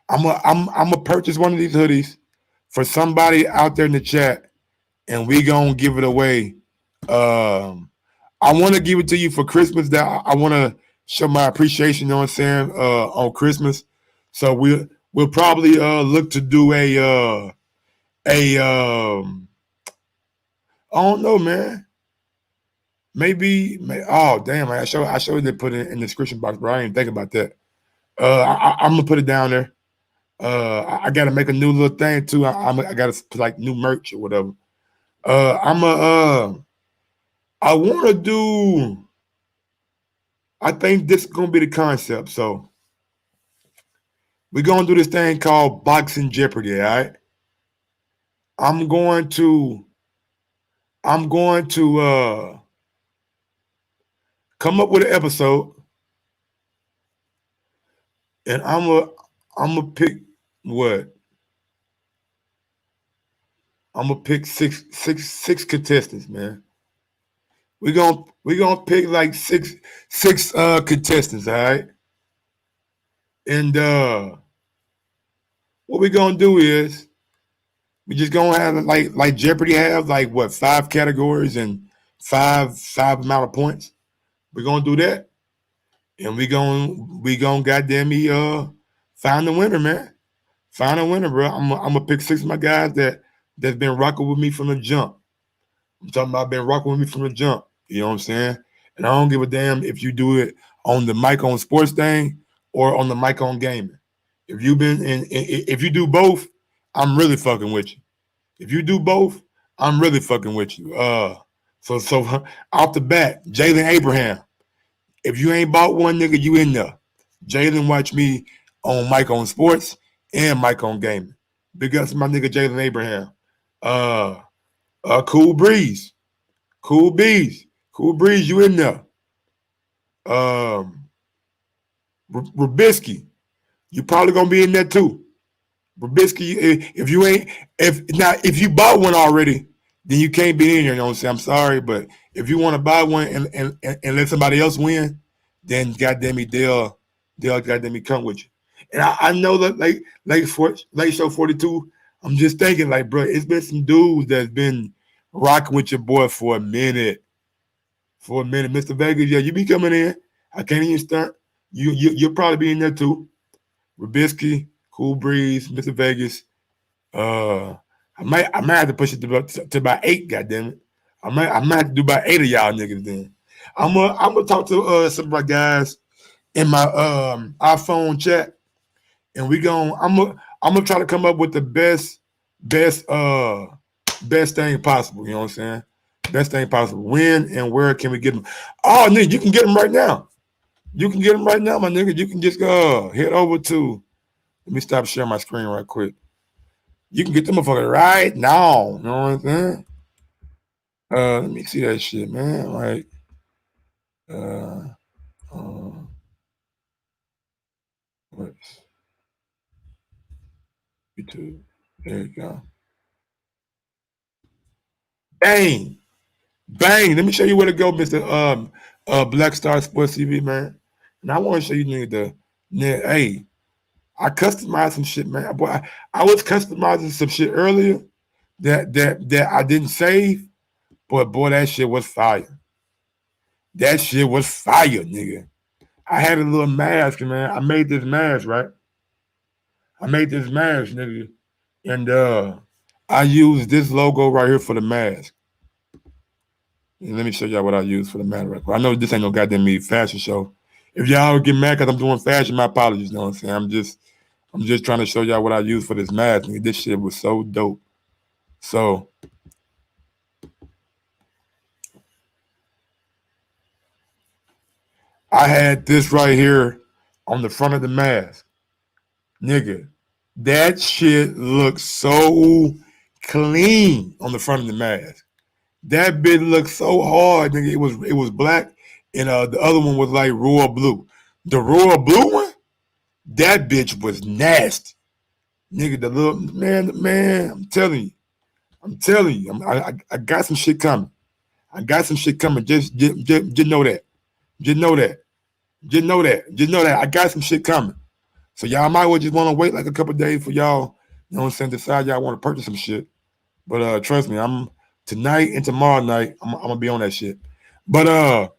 I'm gonna purchase one of these hoodies for somebody out there in the chat, and we gonna give it away. I want to give it to you for Christmas. That I want to show my appreciation, you know what I'm saying, on Christmas. So we'll probably look to do I don't know, man. Maybe oh damn, I showed they put it in the description box, but I didn't think about that. I'm gonna put it down there. I gotta make a new little thing too. I gotta put like new merch or whatever. I want to do. I think this is gonna be the concept. So we're gonna do this thing called Boxing Jeopardy. All right. I'm going to come up with an episode, and I'm gonna pick what? I'm gonna pick six contestants, man. We're gonna pick like six contestants, all right? And what we're gonna do is we just gonna have like Jeopardy have like what 5 categories and five amount of points. We're gonna do that, and we gonna goddamn me find the winner, man. Find a winner, bro. I'm gonna pick 6 of my guys that's been rocking with me from the jump. I'm talking about been rocking with me from the jump. You know what I'm saying? And I don't give a damn if you do it on the Mic on Sports thing or on the Mic on Gaming. If you do both, I'm really fucking with you. If you do both, I'm really fucking with you. So off the bat, Jalen Abraham. If you ain't bought one, nigga, you in there. Jalen watch me on Mic on Sports and Mic on Gaming. Big ups to my nigga Jalen Abraham. Cool Breeze. Cool Breeze, you in there. Rubisky, you probably gonna be in there too. Rubisky, if you bought one already, then you can't be in here. You know what I'm saying? I'm sorry, but if you want to buy one and let somebody else win, then goddamn it, they'll goddamn it come with you. And I know that late show 42. I'm just thinking like, bro, it's been some dudes that's been rocking with your boy for a minute. Mr. Vegas, yeah, you be coming in. I can't even stunt. You'll probably be in there too. Rubisky, Cool Breeze, Mr. Vegas. I might have to push it to about 8. Goddamn it, I might have to do about 8 of y'all niggas. Then I'm gonna talk to some of my guys in my iPhone chat, and I'm gonna try to come up with the best thing possible. You know what I'm saying? Best thing possible. When and where can we get them? Oh, nigga, you can get them right now. You can get them right now, my nigga. You can just head over to. Let me stop sharing my screen right quick. You can get them motherfuckers right now. You know what I'm saying? Let me see that shit, man. Like, what's YouTube? There you go. Bang. Let me show you where to go, Mr. Black Star Sports TV, man. And I want to show you nigga hey, I customized some shit, man. Boy, I was customizing some shit earlier that I didn't save, but boy, that shit was fire. That shit was fire, nigga. I had a little mask, man. I made this mask, right? I made this mask, nigga. And I used this logo right here for the mask. And let me show y'all what I use for the mask right quick. I know this ain't no goddamn me fashion show. If y'all get mad because I'm doing fashion, my apologies. You know what I'm saying? I'm just trying to show y'all what I use for this mask. Nigga. This shit was so dope. So I had this right here on the front of the mask. Nigga, that shit looks so clean on the front of the mask. That bit looked so hard, nigga. It was black, and the other one was like royal blue. The royal blue one, that bitch was nasty, nigga. The little man. I'm telling you, I got some shit coming. Just know that. Just know that. I got some shit coming. So y'all might well just want to wait like a couple days for y'all, you know what I'm saying, decide y'all want to purchase some shit. But trust me, I'm tonight and tomorrow night, I'm gonna be on that shit. But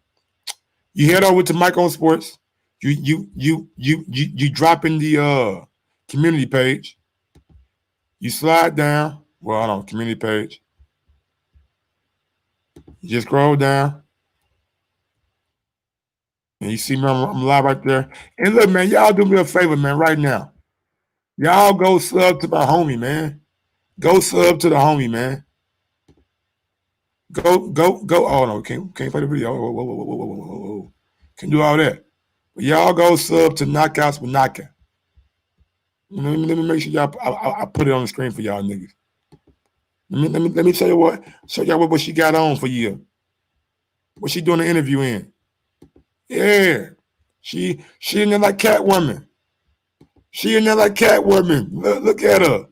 you head over to Mike on Sports. You drop in the community page. You slide down. Well, hold on, community page. You just scroll down. And you see me, I'm live right there. And look, man, y'all do me a favor, man, right now. Y'all go sub to my homie, man. Go sub to the homie, man. Go. Oh no, can't play the video. Whoa. Can't do all that. But y'all go sub to Knockouts with Knockout. Let me make sure y'all. I put it on the screen for y'all niggas. Let me show y'all what she got on for you. What she doing the interview in? Yeah, she in there like Catwoman. She in there like Catwoman. Look at her.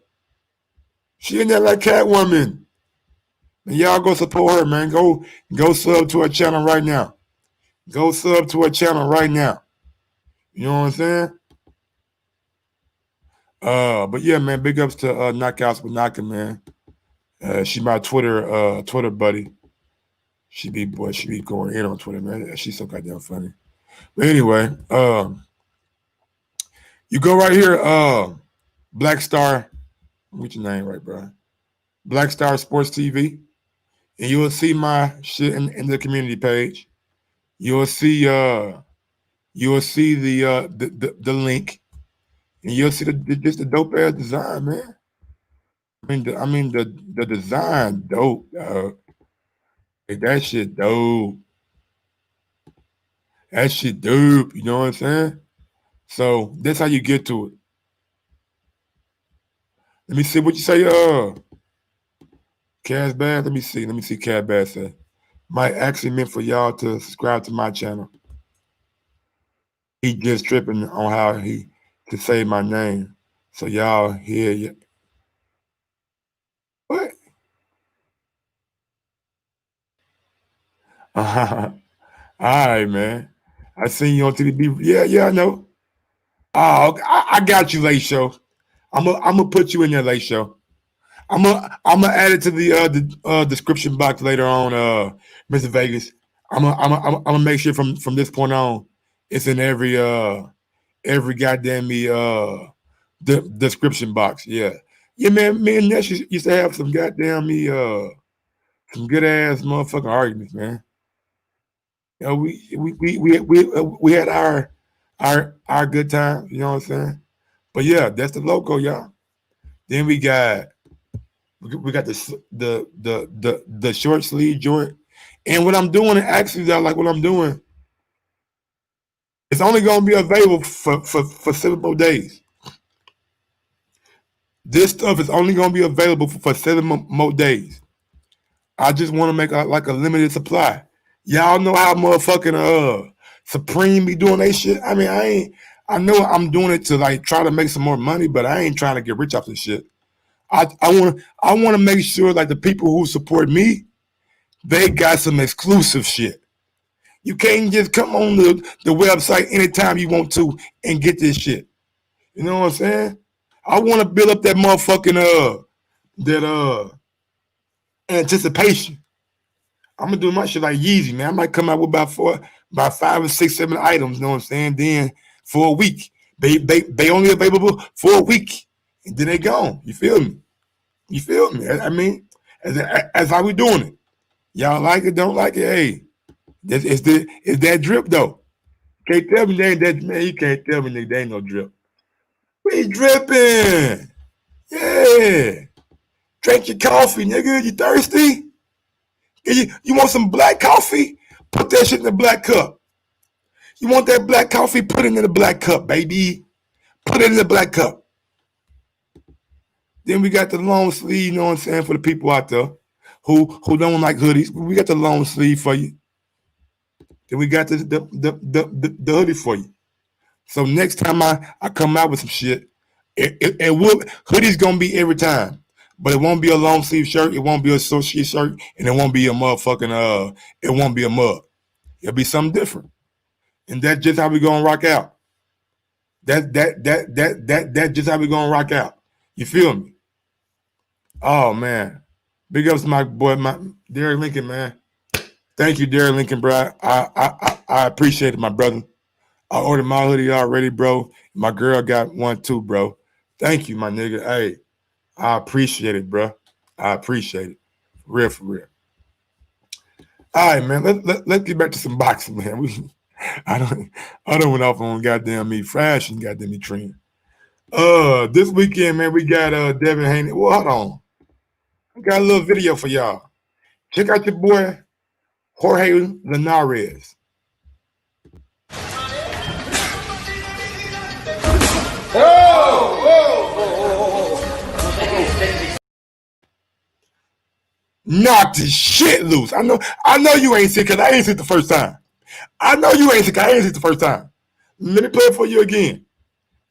She in there like Catwoman. And y'all go support her, man. Go sub to her channel right now. Go sub to her channel right now. You know what I'm saying? But yeah, man, big ups to Knockouts with Knockin', man. She my Twitter buddy. She be going in on Twitter, man. She's so goddamn funny. But anyway, you go right here, Black Star. What's your name right, bro? Black Star Sports TV. And you will see my shit in the community page. You will see the link, and you'll see just the dope ass design, man. I mean the design dope. Like, that shit dope. That shit dope. You know what I'm saying? So that's how you get to it. Let me see what you say. Cash Bass. Let me see. Cash Bass say. Might actually meant for y'all to subscribe to my channel. He just tripping on how he could say my name. So y'all hear you. What? All right, man. I seen you on TV. Yeah, I know. Oh, I got you, Late Show. I'm gonna put you in there, Late Show. I'm gonna add it to the description box later on, Mr. Vegas. I'm gonna make sure from this point on, it's in every goddamn the description box. Yeah, man. Me and Ness used to have some goddamn some good ass motherfucking arguments, man. You know, we had our good times. You know what I'm saying? But yeah, that's the logo, y'all. Then we got the short sleeve joint. And what I'm doing, actually, I like what I'm doing. It's only gonna be available for 7 more days. This stuff is only gonna be available for 7 more days. I just want to make a limited supply. Y'all know how motherfucking Supreme be doing that shit. I mean, I know I'm doing it to like try to make some more money, but I ain't trying to get rich off this shit. I want to make sure like the people who support me, they got some exclusive shit. You can't just come on the website anytime you want to and get this shit. You know what I'm saying? I want to build up that motherfucking that anticipation. I'm gonna do my shit like Yeezy, man. I might come out with about 5 or 6, 7 items. You know what I'm saying? Then for a week, they only available for a week, and then they gone. You feel me? You feel me? I mean, as how we doing it. Y'all like it? Don't like it? Hey, it's that drip though. Can't tell me they ain't that, man. You can't tell me they ain't no drip. We dripping. Yeah. Drink your coffee, nigga. You thirsty? You want some black coffee? Put that shit in the black cup. You want that black coffee? Put it in the black cup, baby. Put it in the black cup. Then we got the long sleeve, you know what I'm saying, for the people out there who don't like hoodies. We got the long sleeve for you. Then we got the hoodie for you. So next time I come out with some shit, it will, hoodie's gonna be every time. But it won't be a long sleeve shirt, it won't be a associate shirt, and it won't be a motherfucking it won't be a mug. It'll be something different. And that's just how we gonna rock out. That's just how we gonna rock out. You feel me? Oh man. Big ups to my boy, my Derek Lincoln, man. Thank you, Derek Lincoln, bro. I appreciate it, my brother. I ordered my hoodie already, bro. My girl got one too, bro. Thank you, my nigga. Hey, I appreciate it, bro. I appreciate it. For real. All right, man. Let's get back to some boxing, man. I don't went off on goddamn me Fresh and goddamn me trend. This weekend, man, we got Devin Haney. Well, hold on. I got a little video for y'all. Check out your boy Jorge Linares. Knocked his shit loose. I know you ain't sick because I ain't sick the first time. I know you ain't sick. I ain't sick the first time. Let me play it for you again.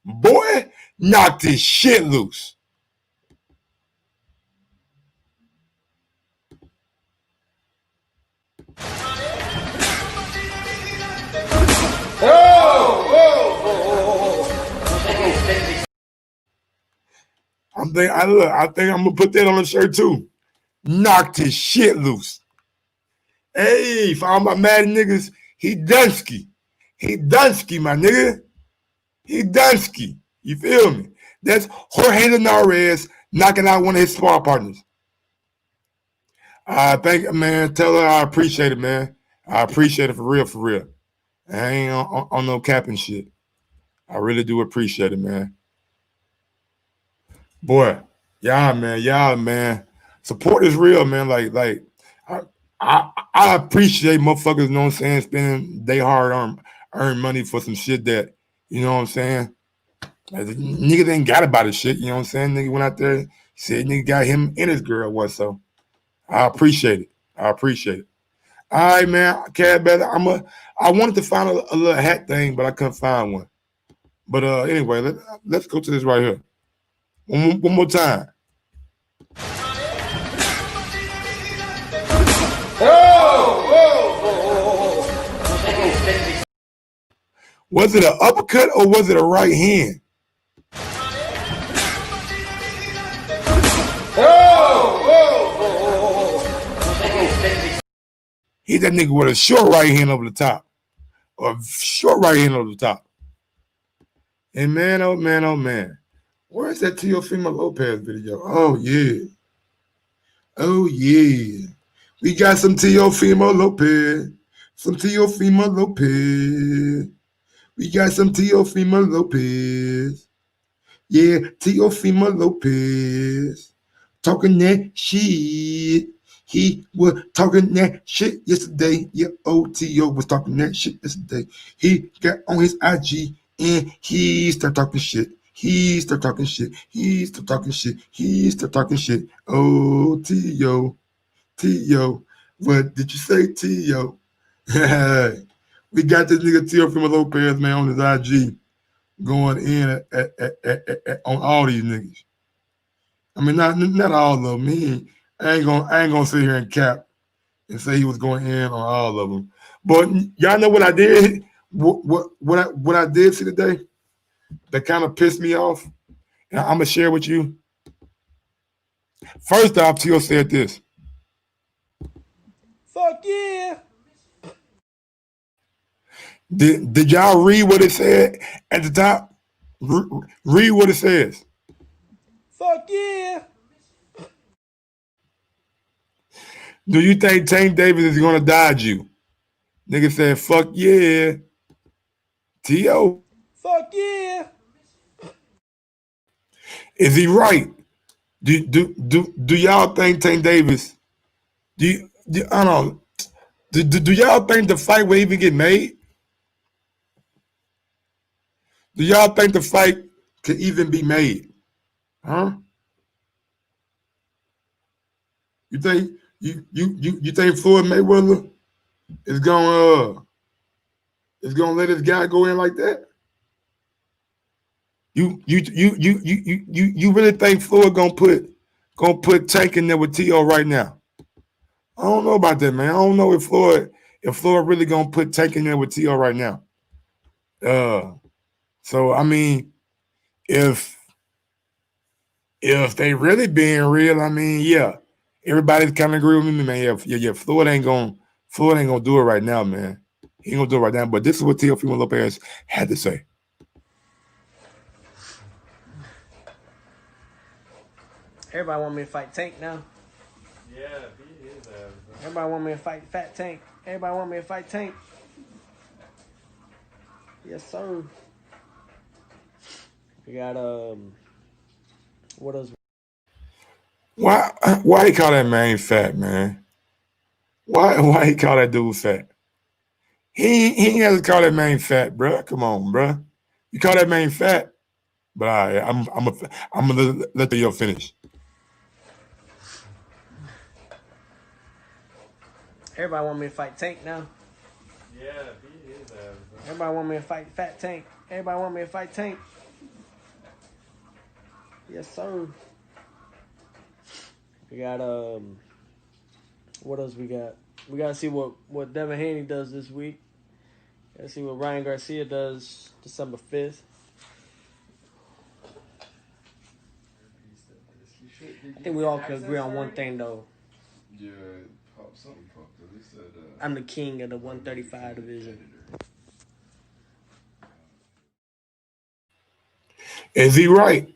Boy, knocked his shit loose. I think I'm gonna put that on the shirt too. Knocked his shit loose. Hey, for all my mad niggas, he Dunsky. He Dunsky, my nigga. He Dunsky. You feel me? That's Jorge Linares knocking out one of his spar partners. I think, man, tell her I appreciate it, man. I appreciate it for real. I ain't on no capping shit. I really do appreciate it, man. Boy, y'all, man. Support is real, man. Like I appreciate motherfuckers, you know what I'm saying, spending they hard earn money for some shit that, you know what I'm saying? Like, niggas ain't got about his shit, you know what I'm saying? Nigga went out there, said nigga got him and his girl was, so I appreciate it. All right, man. Cab Better. I wanted to find a little hat thing, but I couldn't find one. But anyway, let's go to this right here. One more time. Was it an uppercut or was it a right hand? Hit that nigga with a short right hand over the top. Or a short right hand over the top. And man, oh man, oh man. Where's that Teofimo Lopez video? Oh yeah. Oh yeah. We got some Teofimo Lopez. Some Teofimo Lopez. We got some Teofimo Lopez. Yeah, Teofimo Lopez. Talking that shit. He was talking that shit yesterday. Yeah, OTO was talking that shit yesterday. He got on his IG and he started talking shit. He started talking shit. He started talking shit. He started talking shit. Oh, T.O. T.O. What did you say, T.O.? We got this nigga Teofimo Lopez, man, on his IG going in on all these niggas. I mean, not all of them. I ain't gonna sit here and cap and say he was going in on all of them. But y'all know what I did? What I did see today that kind of pissed me off, and I'm gonna share with you. First off, Tio said this. Fuck yeah. Did y'all read what it said at the top? Read what it says. Fuck yeah. Do you think Tank Davis is gonna dodge you? Nigga said, fuck yeah. T.O. Fuck yeah. Is he right? Do y'all think Tank Davis? I don't know. Do y'all think the fight will even get made? Do y'all think the fight could even be made? Huh? You think you think Floyd Mayweather is gonna let this guy go in like that? You really think Floyd gonna put Tank in there with T.O. right now? I don't know about that, man. I don't know if Floyd really gonna put Tank in there with T.O. right now. So I mean, if they really being real, I mean, yeah, everybody's kind of agree with me, man. Yeah, Floyd ain't gonna do it right now, man. He ain't gonna do it right now. But this is what Teofimo Lopez had to say. Everybody want me to fight Tank now. Yeah, he is ass. Everybody want me to fight Fat Tank. Everybody want me to fight Tank. Yes, sir. We got what else? Why he call that man fat, man? Why he call that dude fat? He ain't has to call that man fat, bro. Come on, bro. You call that man fat, but I'm gonna let you finish. Everybody want me to fight Tank now. Yeah, he is ass. Everybody want me to fight Fat Tank. Everybody want me to fight Tank. Yes, sir. We got what else we got? We gotta see what Devin Haney does this week. Gotta see what Ryan Garcia does December 5th. I think we all can agree on one thing though. Yeah, something popped up. They said I'm the king of the 135 division. Is he right?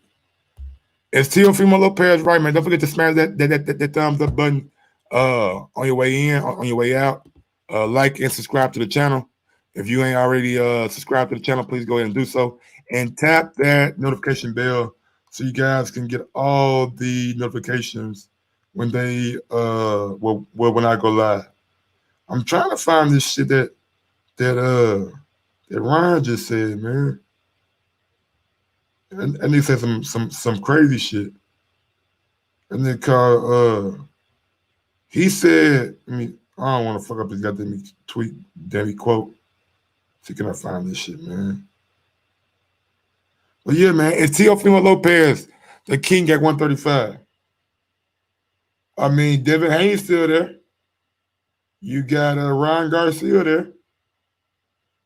Is Teofimo Lopez right, man? Don't forget to smash that thumbs up button on your way in, on your way out. Like and subscribe to the channel. If you ain't already subscribed to the channel, please go ahead and do so. And tap that notification bell so you guys can get all the notifications when they when I go live. I'm trying to find this shit that Ryan just said, man. And he said some crazy shit. And then he said, I mean, I don't want to fuck up his goddamn tweet, damn quote. See, can I find this shit, man? But yeah, man, it's Teofimo Lopez, the king at 135. I mean, Devin Haney still there. You got Ryan Garcia there.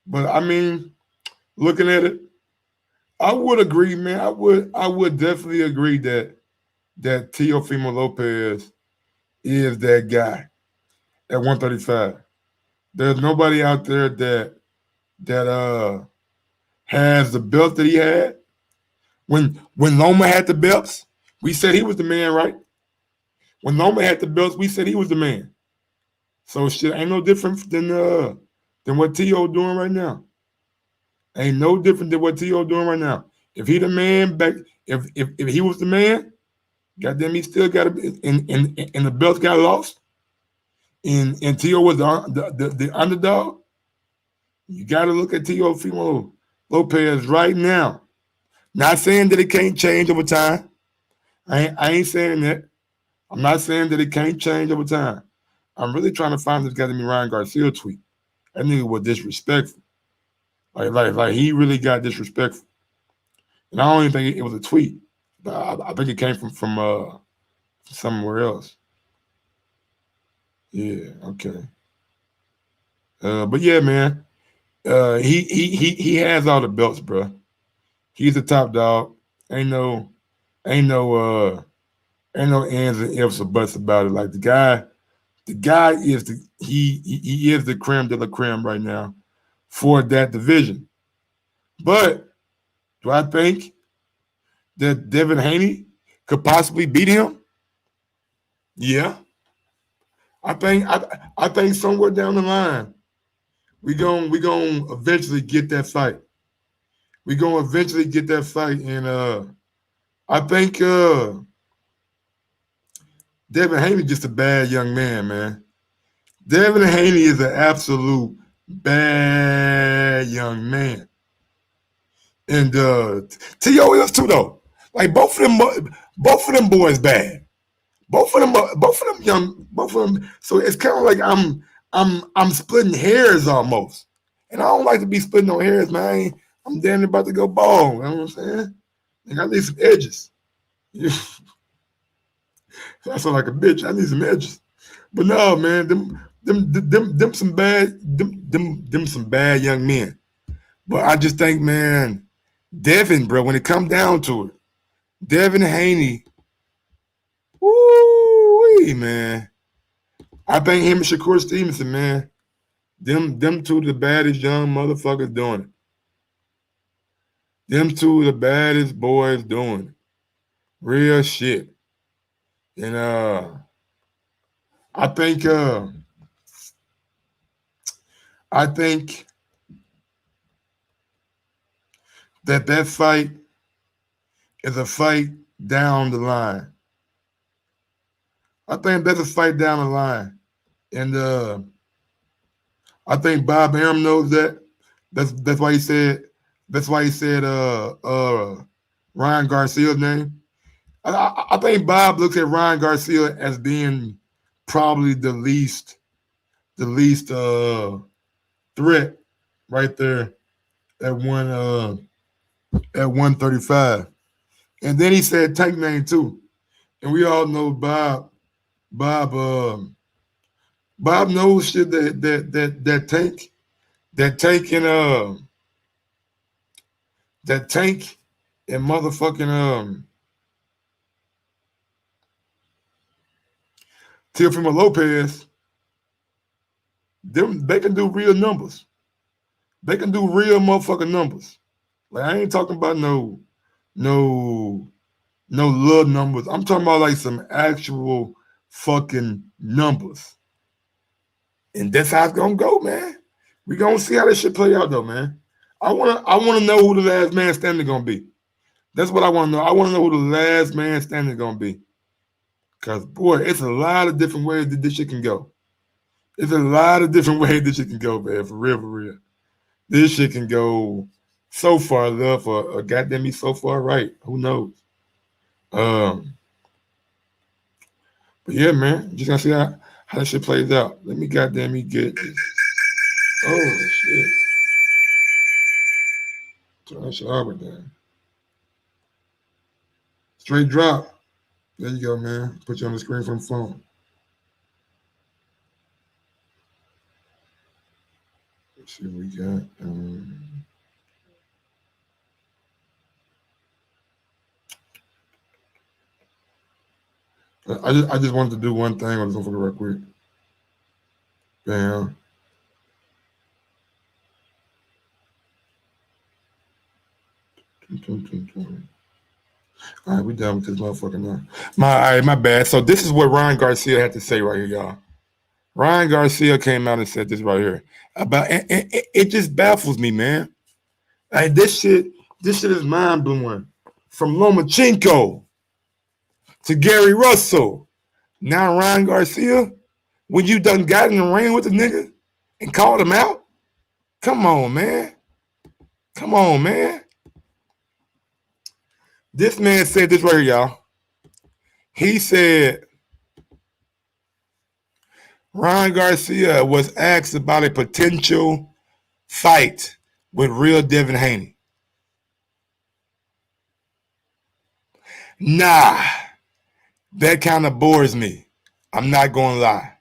But I mean, looking at it, I would agree, man. I would definitely agree that Teofimo Lopez is that guy at 135. There's nobody out there that has the belt that he had. When Loma had the belts, we said he was the man, right? When Loma had the belts, we said he was the man. So shit ain't no different than what T.O. doing right now. Ain't no different than what T.O. doing right now. If he the man back, if he was the man, goddamn, he still got to and the belts got lost. And T.O. was the underdog. You got to look at Teofimo Lopez right now. Not saying that it can't change over time. I ain't saying that. I'm not saying that it can't change over time. I'm really trying to find this guy to me Ryan Garcia tweet. That nigga was disrespectful. Like he really got disrespectful. And I don't even think it was a tweet. But I think it came from somewhere else. Yeah, okay. But yeah, man. He has all the belts, bro. He's the top dog. Ain't no ends and ifs or buts about it. Like the guy is he is the creme de la creme right now for that division. But do I think that Devin Haney could possibly beat him? Yeah. I think somewhere down the line we gonna eventually get that fight. We gonna eventually get that fight, and I think Devin Haney just a bad young man. Devin Haney is an absolute bad young man. And T.O. is too, though. Like both of them boys bad. Both of them young, both of them. So it's kind of like I'm splitting hairs almost. And I don't like to be splitting no hairs, man. I'm damn near about to go bald. You know what I'm saying? Like, I need some edges. I sound like a bitch. I need some edges. But no, man, them some bad young men. But I just think, man, Devin, bro, when it come down to it, Devin Haney, woo, man. I think him and Shakur Stevenson, man, them two the baddest young motherfuckers doing it. Them two the baddest boys doing it. Real shit. And I think that fight is a fight down the line. I think that's a fight down the line. And I think Bob Arum knows that. That's why he said Ryan Garcia's name. I think Bob looks at Ryan Garcia as being probably the least threat right there at 135. And then he said Tank name too. And we all know Bob knows shit that Tank and motherfucking Teofimo Lopez, they can do real numbers. They can do real motherfucking numbers. Like I ain't talking about no little numbers. I'm talking about like some actual fucking numbers. And that's how it's gonna go, man. We gonna see how this shit play out though, man. I wanna know who the last man standing gonna be. That's what I wanna know. I wanna know who the last man standing gonna be. Cause boy, it's a lot of different ways that this shit can go. It's a lot of different ways this shit can go, man. For real. This shit can go so far left or goddamn me so far right. Who knows? But yeah, man. Just gonna see how this shit plays out. Let me goddamn me get this. Oh shit. Turn that shit over then. Straight drop. There you go, man. Put you on the screen from the phone. Let's see what we got. I just wanted to do one thing. I was gonna forget real quick. Damn. All right, we done with this motherfucker now. All right, my bad. So this is what Ryan Garcia had to say right here, y'all. Ryan Garcia came out and said this right here about it just baffles me, man. Like this shit is mind blowing. From Lomachenko to Gary Russell. Now Ryan Garcia, when you done got in the ring with the nigga and called him out, come on, man. Come on, man. This man said this right here, y'all. He said Ryan Garcia was asked about a potential fight with real Devin Haney. Nah, that kind of bores me. I'm not going to lie.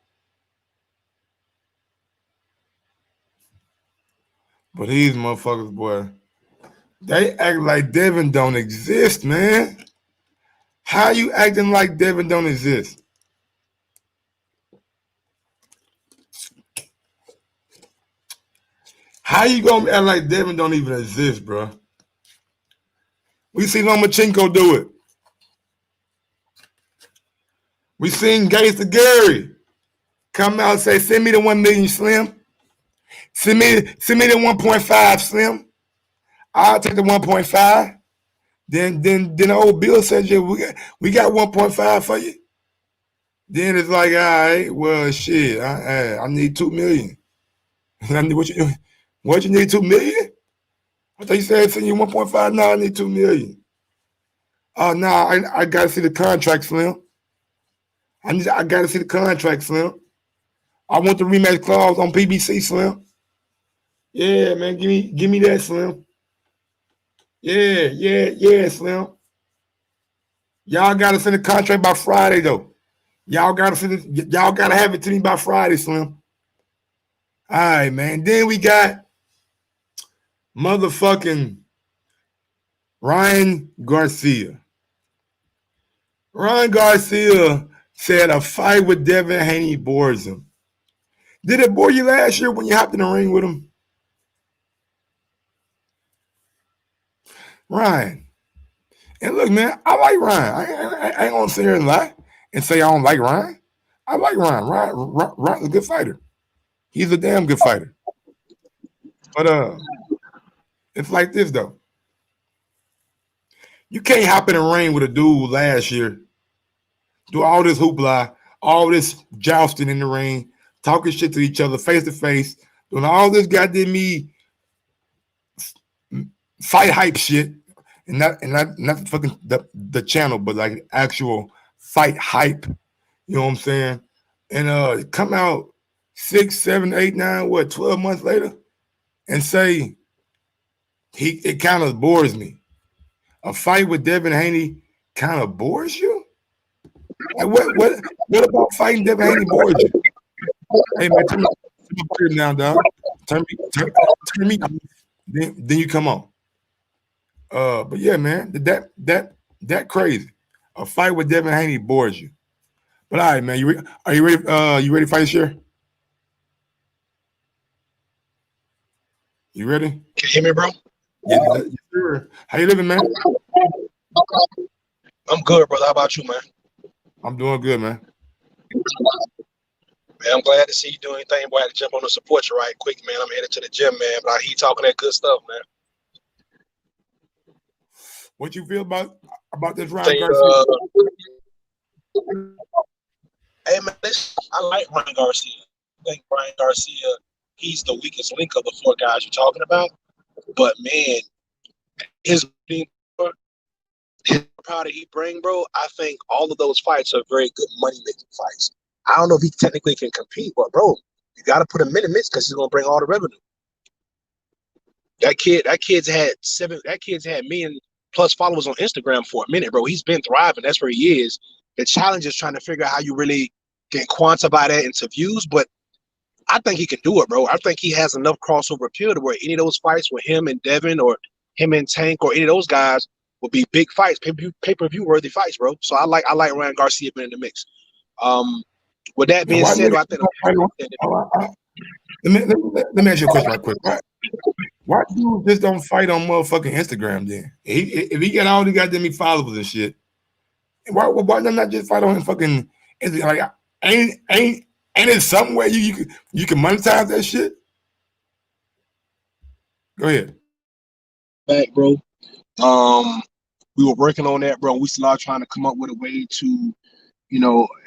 But these motherfuckers, boy, they act like Devin don't exist, man. How you acting like Devin don't exist? How you gonna act like Devin don't even exist, bro? We seen Lomachenko do it. We seen Gangsta Gary come out and say, send me the 1 million, Slim. Send me the 1.5, Slim. I'll take the 1.5. Then the old Bill said, yeah, we got 1.5 for you. Then it's like, all right, well, shit, I need 2 million. What you need 2 million? I thought you said send you 1.5. No, I need 2 million. Oh no, I gotta see the contract, Slim. I gotta see the contract, Slim. I want the rematch clause on PBC, Slim. Yeah, man, give me that, Slim. Yeah, Slim. Y'all gotta send the contract by Friday, though. Y'all gotta have it to me by Friday, Slim. All right, man. Then we got motherfucking Ryan Garcia. Ryan Garcia said a fight with Devin Haney bores him. Did it bore you last year when you hopped in the ring with him? Ryan. And look, man, I like Ryan. I ain't gonna sit here and lie and say I don't like Ryan. I like Ryan. Ryan's a good fighter. He's a damn good fighter. But it's like this though. You can't hop in the ring with a dude last year, do all this hoopla, all this jousting in the ring, talking shit to each other face to face, doing all this goddamn me fight hype shit, and not fucking the channel, but like actual fight hype. You know what I'm saying? And come out 6, 7, 8, 9, 12 months later, and say it kind of bores me. A fight with Devin Haney kind of bores you? Like what about fighting Devin Haney bores you? Hey man, turn me down, dog. Turn me. Then you come on. But yeah, man, that crazy. A fight with Devin Haney bores you. But all right, man, are you ready? You ready to fight this year? You ready? Can you hear me, bro? Yeah, sure. How you living, man? I'm good, brother. How about you, man? I'm doing good, man. Man, I'm glad to see you doing anything. Boy, I had to jump on to support you right quick, man. I'm headed to the gym, man. But I hear you talking that good stuff, man. What you feel about this Ryan Garcia? Hey, man, I like Ryan Garcia. I think Ryan Garcia, he's the weakest link of the 4 guys you're talking about. But, man, his power that he bring, bro, I think all of those fights are very good money-making fights. I don't know if he technically can compete, but, bro, you got to put him in the mix because he's going to bring all the revenue. That kid's had million-plus followers on Instagram for a minute, bro. He's been thriving. That's where he is. The challenge is trying to figure out how you really can quantify that into views, but I think he can do it, bro. I think he has enough crossover appeal to where any of those fights with him and Devin or him and Tank or any of those guys will be big fights, pay-per-view worthy fights, bro. So I like Ryan Garcia being in the mix. With that being said, I think let me ask you a question right quick. Why dude just don't fight on motherfucking Instagram then? If he got all the goddamn followers and shit, why not just fight on fucking Instagram? Like, ain't it somewhere you can monetize that shit? Go ahead. Back, bro. We were working on that, bro. We still are trying to come up with a way to,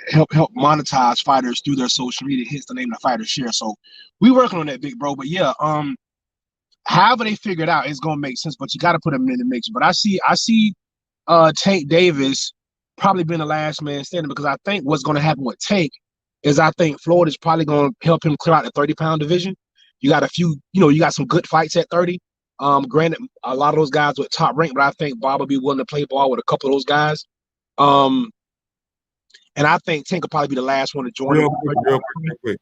help monetize fighters through their social media. Hence the name of the fighter share. So we working on that, big bro. But yeah, however they figure it out, it's gonna make sense. But you got to put them in the mix. But I see Tank Davis probably being the last man standing, because I think what's gonna happen with Tank is I think Floyd is probably gonna help him clear out the 30-pound division. You got a few, you got some good fights at 30. Granted, a lot of those guys with top rank, but I think Bob will be willing to play ball with a couple of those guys. And I think Tank will probably be the last one to join. Real quick.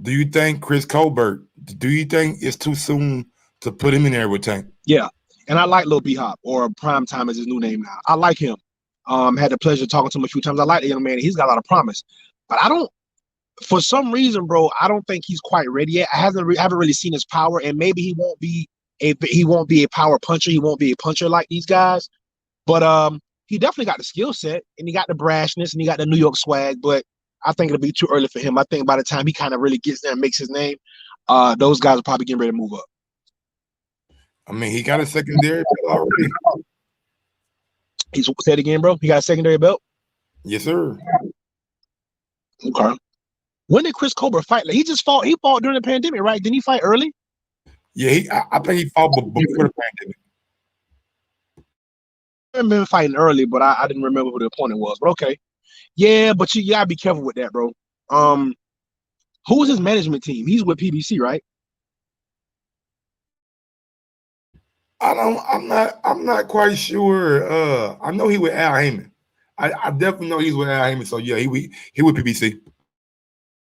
Do you think Chris Colbert? Do you think it's too soon to put him in there with Tank? Yeah, and I like Lil B Hop, or Prime Time is his new name now. I like him. Had the pleasure of talking to him a few times. I like the young man. He's got a lot of promise, but I don't. For some reason, bro, I don't think he's quite ready yet. I haven't really seen his power, and maybe he won't be a power puncher. He won't be a puncher like these guys, but he definitely got the skill set, and he got the brashness, and he got the New York swag. But I think it'll be too early for him. I think by the time he kind of really gets there and makes his name, those guys are probably getting ready to move up. I mean, he got a secondary belt already. Say it again, bro. He got a secondary belt? Yes, sir. Okay. When did Chris Colbert fight? Like, he fought during the pandemic, right? Didn't he fight early? Yeah, I think he fought before the pandemic. I remember fighting early, but I didn't remember who the opponent was. But okay. Yeah, but you gotta be careful with that, bro. Who's his management team? He's with PBC, right? I'm not quite sure. I know he with Al Heyman. I definitely know he's with Al Heyman. So yeah, he with PBC.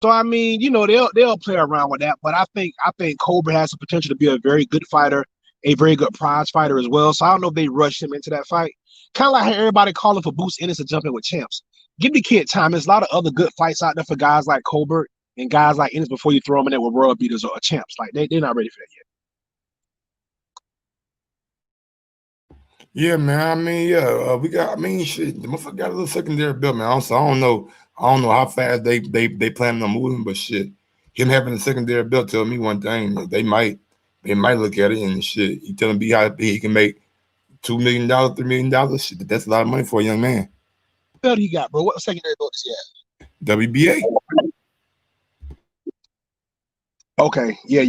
So I mean, they'll play around with that, but I think Colbert has the potential to be a very good fighter, a very good prize fighter as well. So I don't know if they rushed him into that fight. Kind of like how everybody calling for Boots Ennis to jump in with champs. Give the kid time. There's a lot of other good fights out there for guys like Colbert and guys like Ennis before you throw them in there with world beaters or champs. Like they're not ready for that yet. Yeah, man. I mean, yeah, shit. The motherfucker got a little secondary belt, man. Also, I don't know how fast they planning on moving, but shit, him having a secondary belt tell me one thing: they might look at it and shit. He telling me how he can make $2 million, $3 million. Shit, that's a lot of money for a young man. What belt he got, bro? What secondary belt does he have? WBA. Okay, yeah,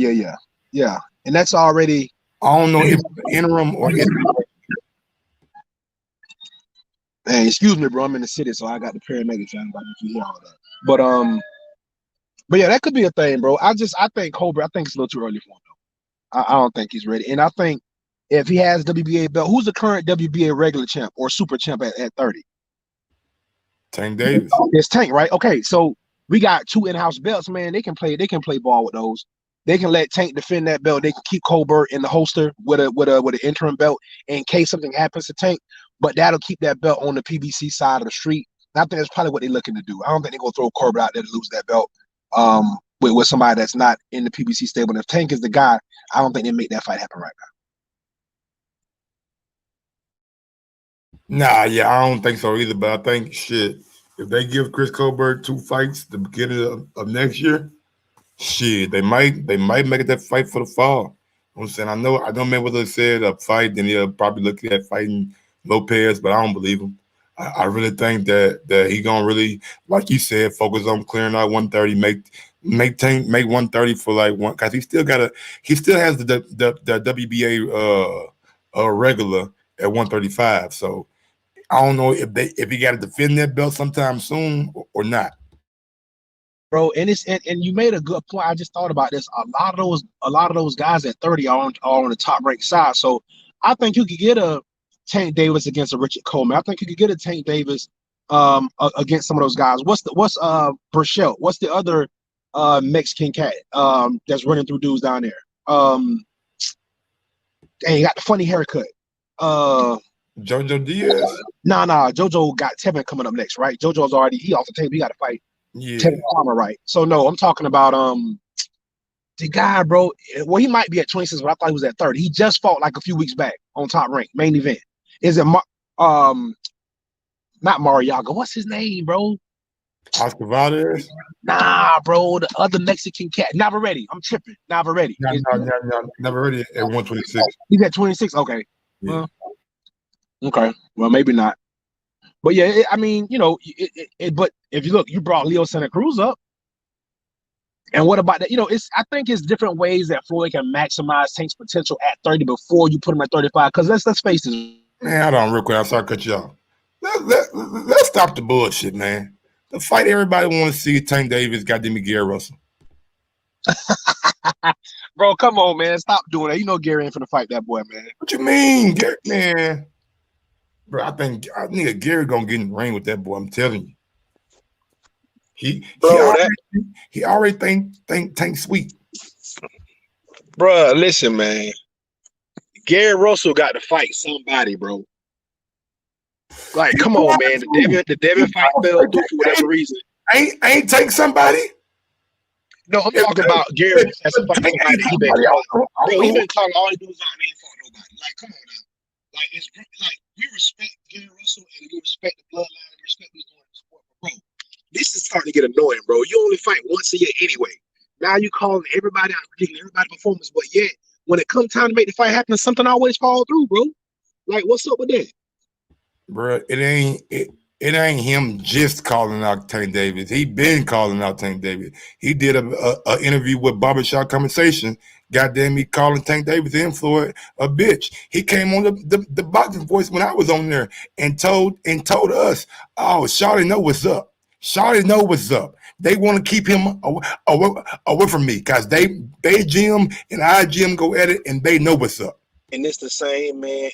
and that's already. I don't know if it's interim or. Hey, excuse me, bro. I'm in the city, so I got the paramedics. I if you hear all that. But yeah, that could be a thing, bro. I think Colbert. I think it's a little too early for him, though. I don't think he's ready. And I think if he has WBA belt, who's the current WBA regular champ or super champ at 30? Tank Davis. It's Tank, right? Okay, so we got 2 in-house belts, man. They can play ball with those. They can let Tank defend that belt. They can keep Colbert in the holster with an interim belt in case something happens to Tank. But that'll keep that belt on the PBC side of the street. And I think that's probably what they're looking to do. I don't think they're gonna throw Colbert out there to lose that belt with somebody that's not in the PBC stable. And if Tank is the guy, I don't think they make that fight happen right now. Nah, yeah, I don't think so either. But I think shit, if they give Chris Colbert 2 fights at the beginning of next year, shit, they might make it that fight for the fall. You know what I'm saying? I don't remember what they said a fight, then he'll probably look at fighting Lopez, but I don't believe him. I really think that he gonna really, like you said, focus on clearing out 130, make Tank make 130 for like one, because he still has the WBA regular at 135. So I don't know if he got to defend that belt sometime soon or not. bro. And you made a good point. I just thought about this. A lot of those guys at 30 are on the top ranked side. So I think you could get a Tank Davis against a Richard Coleman. I think you could get a Tank Davis against some of those guys. What's Burchell? What's the other Mexican cat that's running through dudes down there? Dang, he got the funny haircut. JoJo Diaz? Nah. JoJo got Tevin coming up next, right? JoJo's already off the table. He got to fight Yeah. Tevin Farmer, right? So no, I'm talking about the guy, bro. Well, he might be at 26, but I thought he was at 30. He just fought like a few weeks back on Top Rank main event. Is it not Mariaga? What's his name, bro? Oscar Valdez? Nah, bro. The other Mexican cat, Navarrete. I'm tripping. Navarrete. Never ready at 126. He's at 26. Okay. Yeah. Okay. Well, maybe not. But yeah, I mean, you know, but if you look, you brought Leo Santa Cruz up. And what about that? You know, I think it's different ways that Floyd can maximize Tank's potential at 30 before you put him at 35. Because let's face it. Man, hold on real quick. I'm sorry to cut you off. Let's stop the bullshit, man. The fight everybody want to see, Tank Davis, goddamn Gary Russell. Bro, come on, man. Stop doing that. You know Gary ain't finna fight that boy, man. What you mean, Gary? Man. Bro, I think Gary gonna get in the ring with that boy. I'm telling you. He already think Tank sweet. Bro, listen, man. Gary Russell got to fight somebody, bro. Like, come on, man. The Devin fight fell through for whatever reason. Ain't Tank somebody? No, I'm talking about Gary as a fucking somebody. He been calling all he do is out and ain't fought nobody. Like, come on now. Like, it's like we respect Gary Russell and we respect the bloodline and respect what he's doing in the sport, bro. This is starting to get annoying, bro. You only fight once a year anyway. Now you calling everybody out, predicting everybody's performance, but yet when it comes time to make the fight happen, something always falls through, bro. Like, what's up with that? Bro, it ain't him just calling out Tank Davis. He been calling out Tank Davis. He did a interview with Barbershop Conversation. Goddamn, he calling Tank Davis and Floyd a bitch. He came on the boxing voice when I was on there and told us, oh, Shawty know what's up. Shawty know what's up. They want to keep him away from me because they gym and I gym go at it and they know what's up. And it's the same man.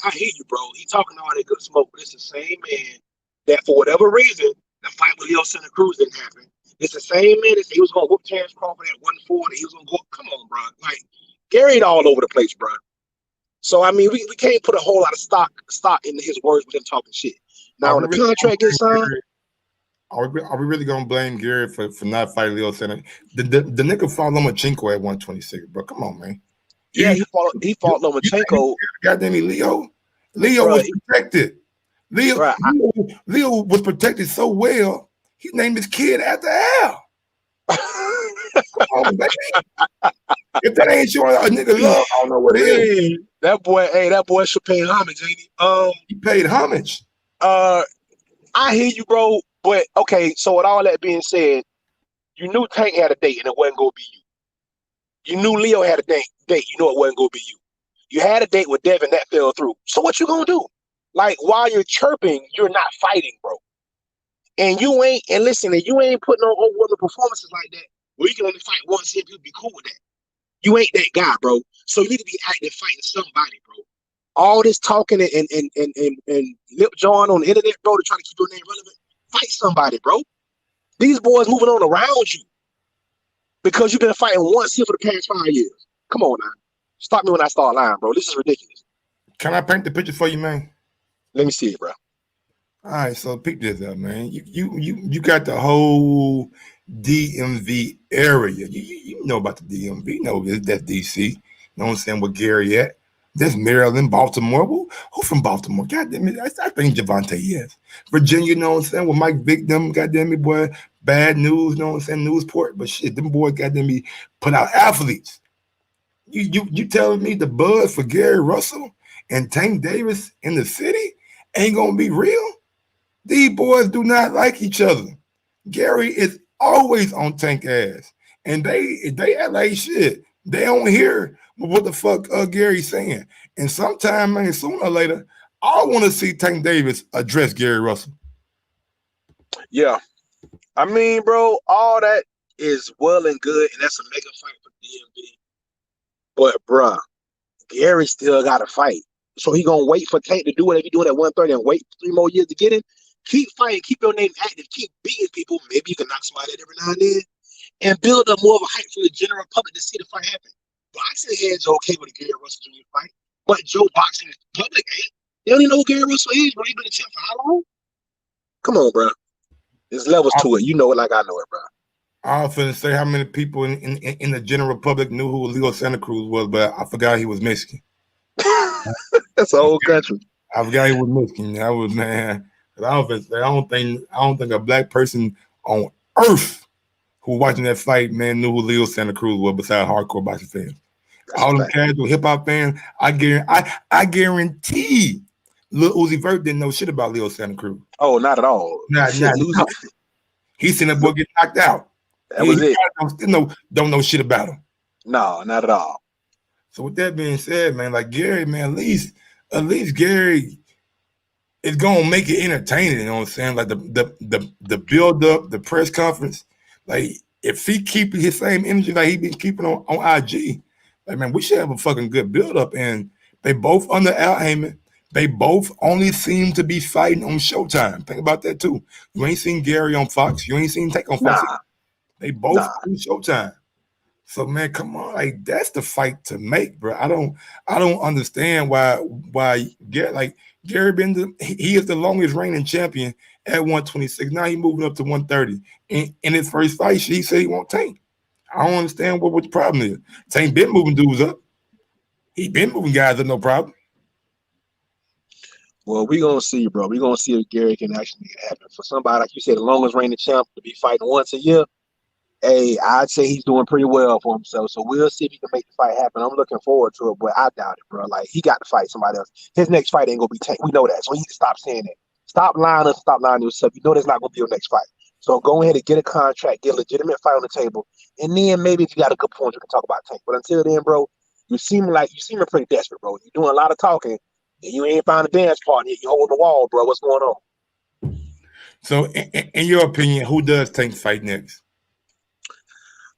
I hear you, bro. He talking all that good smoke, but it's the same man that for whatever reason, the fight with Leo Santa Cruz didn't happen. It's the same man that said he was going to whoop Terrence Crawford at 140. He was going to go, come on, bro. Like, Gary all over the place, bro. So, I mean, we can't put a whole lot of stock into his words with him talking shit. Now, when the contract gets signed, are we really gonna blame Gary for not fighting Leo Santa? The nigga fought Lomachenko at 126, bro. Come on, man. Yeah, he fought Lomachenko. Goddamn it, Leo was protected. Leo was protected so well, he named his kid after Al. Come on, baby. If that ain't showing a nigga love, I don't know what it is. That boy should pay homage, ain't he? He paid homage. I hear you, bro. But okay, so with all that being said, you knew Tank had a date and it wasn't gonna be you. You knew Leo had a date, you know it wasn't gonna be you. You had a date with Devin that fell through. So what you gonna do? Like, while you're chirping, you're not fighting, bro. And you ain't putting on overwhelming performances like that where you can only fight once and people be cool with that. You ain't that guy, bro. So you need to be active fighting somebody, bro. All this talking and lip jawing on the internet, bro, to try to keep your name relevant. Fight somebody, bro. These boys moving on around you because you've been fighting once here for the past 5 years. Come on now. Stop me when I start lying, bro. This is ridiculous. Can I paint the picture for you, man? Let me see it, bro. All right, so pick this up, man. You got the whole DMV area. You know about the DMV. You know that's DC. You know what I'm saying? Where Gary at? That's Maryland, Baltimore. Who from Baltimore? Goddamn it. I think Javante, yes. Virginia, you know what I'm saying? With Mike Vick, them, goddamn it, boy. Bad news, you know what I'm saying? Newsport. But shit, them boys, goddamn me, put out athletes. You telling me the buzz for Gary Russell and Tank Davis in the city ain't gonna be real? These boys do not like each other. Gary is always on Tank ass. And they act like shit. They don't hear what the fuck Gary's saying. And sometime, man, sooner or later, I want to see Tank Davis address Gary Russell. Yeah. I mean, bro, all that is well and good, and that's a mega fight for DMV. But, bruh, Gary still got to fight. So he going to wait for Tank to do whatever he's doing at 130 and wait 3 more years to get in? Keep fighting. Keep your name active. Keep beating people. Maybe you can knock somebody out every now and then. And build up more of a hype for the general public to see the fight happen. Boxing heads are okay with a Gary Russell Jr. fight, but Joe boxing is public ain't. They don't even know who Gary Russell is, bro. He been in champ for how long? Come on, bro. There's levels to it. You know it like I know it, bro. I was finna say how many people in the general public knew who Leo Santa Cruz was, but I forgot he was Mexican. That's the whole country. I forgot he was Mexican. That was, man. I don't think a black person on earth who watching that fight, man, knew who Leo Santa Cruz was besides hardcore boxing fans. All them casual hip hop fans, I guarantee Lil Uzi Vert didn't know shit about Leo Santa Cruz. Oh, not at all. He seen that boy get knocked out. That was it. Don't know shit about him. No, not at all. So with that being said, man, like Gary, man, at least Gary is gonna make it entertaining. You know what I'm saying? Like the build up, the press conference. Like if he keep his same energy like he been keeping on IG, like man, we should have a fucking good build up. And they both under Al Heyman. They both only seem to be fighting on Showtime. Think about that too. You ain't seen Gary on Fox. You ain't seen Take on Fox. Nah. They both on Showtime. So man, come on, like that's the fight to make, bro. I don't understand why Gary he is the longest reigning champion at 126. Now he moving up to 130. In his first fight, he said he won't Tank. I don't understand what the problem is. Tank been moving dudes up. He been moving guys up, no problem. Well, we're going to see, bro. We're going to see if Gary can actually make it happen. For somebody, like you said, the longest reigning champ to be fighting once a year, hey, I'd say he's doing pretty well for himself. So we'll see if he can make the fight happen. I'm looking forward to it, but I doubt it, bro. Like, he got to fight somebody else. His next fight ain't going to be Tank. We know that. So he need to stop saying that. Stop lying to yourself. You know that's not going to be your next fight. So go ahead and get a contract, get a legitimate fight on the table, and then maybe if you got a good point, you can talk about Tank. But until then, bro, you seem pretty desperate, bro. You're doing a lot of talking. And you ain't found a dance partner yet. You hold the wall, bro. What's going on? So, in your opinion, who does Tank fight next?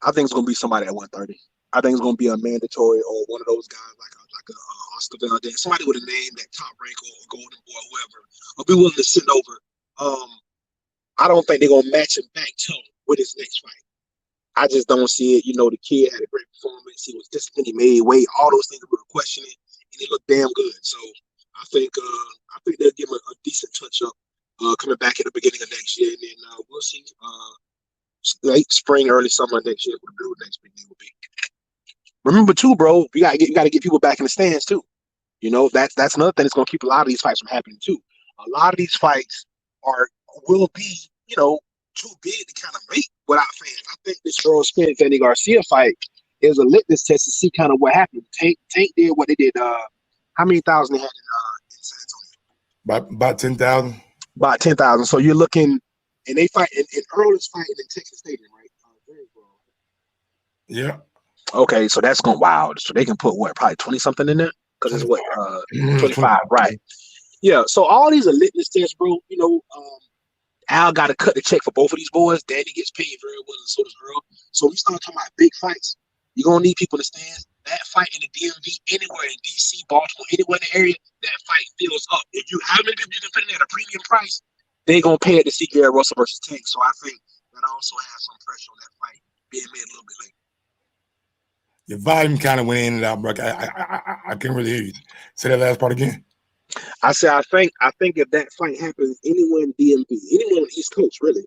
I think it's going to be somebody at 130. I think it's going to be a mandatory or one of those guys like a Oscar Valdez, somebody with a name that Top Rank or Golden Boy, whoever, will be willing to send over. I don't think they're going to match him back to him with his next fight. I just don't see it. You know, the kid had a great performance. He was disciplined. He made weight. All those things we were questioning, and he looked damn good. So I think they'll give him a decent touch up coming back at the beginning of next year, and then we'll see late spring, early summer next year what the next big thing will be. Remember too, bro, you gotta get people back in the stands too. You know, that's another thing that's gonna keep a lot of these fights from happening too. A lot of these fights will be, you know, too big to kind of make without fans. I think this Earl Spence and Garcia fight is a litmus test to see kind of what happened. Tank did what they did. How many thousand they had in San Antonio? About 10,000. About 10,000. So you're looking, and they fight, and Earl is fighting in Texas Stadium, right? Yeah. Okay, so that's going wild. So they can put what, probably 20 something in there? Because it's what 25, right? Yeah. So all these are litmus tests, bro. You know, Al got to cut the check for both of these boys. Danny gets paid very well, and so does Earl. So we start talking about big fights. You're gonna need people to stand. That fight in the DMV, anywhere in DC, Baltimore, anywhere in the area, that fight fills up. If you how many people you can fit in at a premium price, they're gonna pay it to see Gary Russell versus Tank. So I think that also has some pressure on that fight being made a little bit later. Your volume kind of went in and out, bro. I can't really hear you. Say that last part again. I said I think if that fight happens anywhere in DMV, anywhere on the East Coast, really,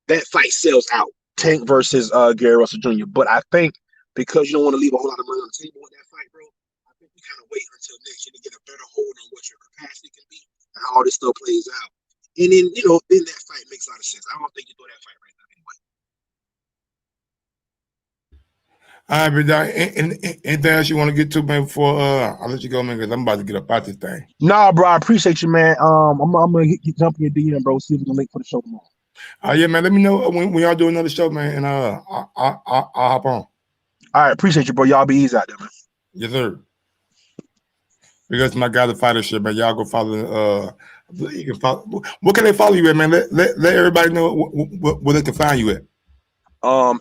that fight sells out. Tank versus Gary Russell Jr. But I think because you don't want to leave a whole lot of money on the table with that fight, bro, I think you kind of wait until next year to get a better hold on what your capacity can be and how all this stuff plays out. And then, you know, then that fight makes a lot of sense. I don't think you throw that fight right now anyway. All right, but anything else you want to get to, man, before I'll let you go, man, because I'm about to get up out this thing. Nah, bro, I appreciate you, man. I'm gonna jump in your DM, bro. See if we can link for the show tomorrow. Yeah, man. Let me know when y'all do another show, man, and I'll hop on. All right, appreciate you, bro. Y'all be easy out there, man. Yes, sir. Because my guy, the fighter shit, man. Y'all go follow. You can follow. What can they follow you at, man? Let everybody know where they can find you at.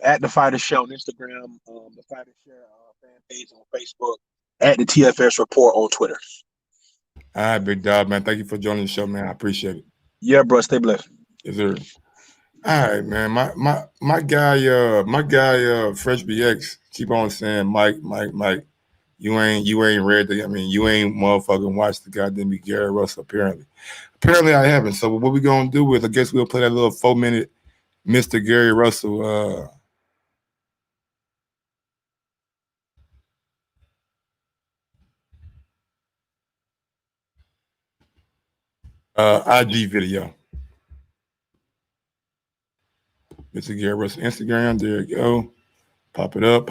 At the Fighter Show on Instagram, the Fighter Show fan page on Facebook, at the TFS Report on Twitter. All right, big dog, man. Thank you for joining the show, man. I appreciate it. Yeah, bro. Stay blessed. Yes, sir. All right, man. My guy, Fresh BX, keep on saying Mike. You ain't read the. I mean, you ain't motherfucking watched the goddamn Gary Russell. Apparently, I haven't. So what we gonna do is, I guess we'll play that little 4-minute Mr. Gary Russell. IG video. Mr. Gary Russell Instagram. There you go. Pop it up.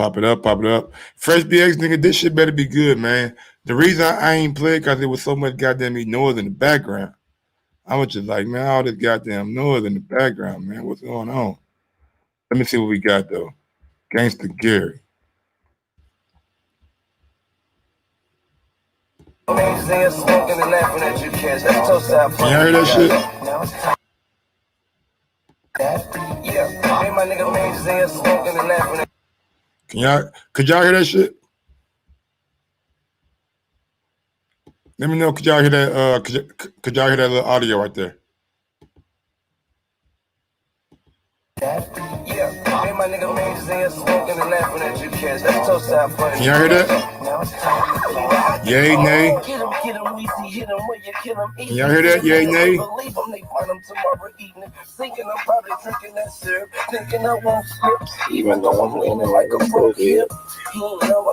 Fresh BX, nigga, this shit better be good, man. The reason I ain't played because there was so much goddamn noise in the background. I was just like, man, all this goddamn noise in the background, man. What's going on? Let me see what we got, though. Gangster Gary. Can y'all hear that shit? Could y'all hear that shit? Let me know, could y'all hear that? Could y'all hear that little audio right there? Can y'all hear that? Yay, nay? Can y'all hear that? Yay, nay? Even though I'm leaning like a pro kid. I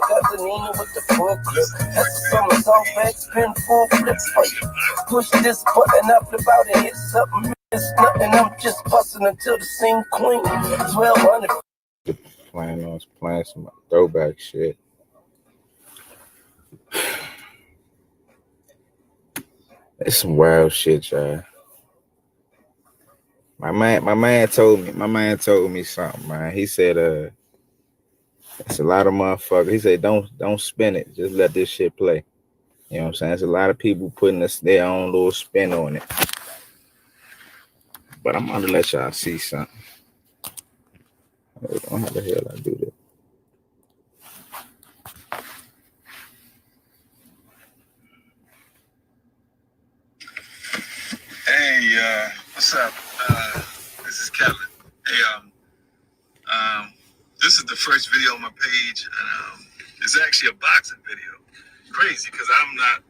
got the Nina with the full grip. That's the summer song back, spin full flips for you. Push this button, I flip out and hit something. It's nothing, I'm just busting until the scene clean. 1200. Playing some throwback shit. It's some wild shit, y'all. My man told me something, man. He said, it's a lot of motherfuckers. He said, don't spin it. Just let this shit play. You know what I'm saying? There's a lot of people putting their own little spin on it. But I'm gonna let y'all see something. Hold on, how the hell I do this? Hey, what's up? This is Kevin. Hey, this is the first video on my page, and it's actually a boxing video. Crazy, because I'm not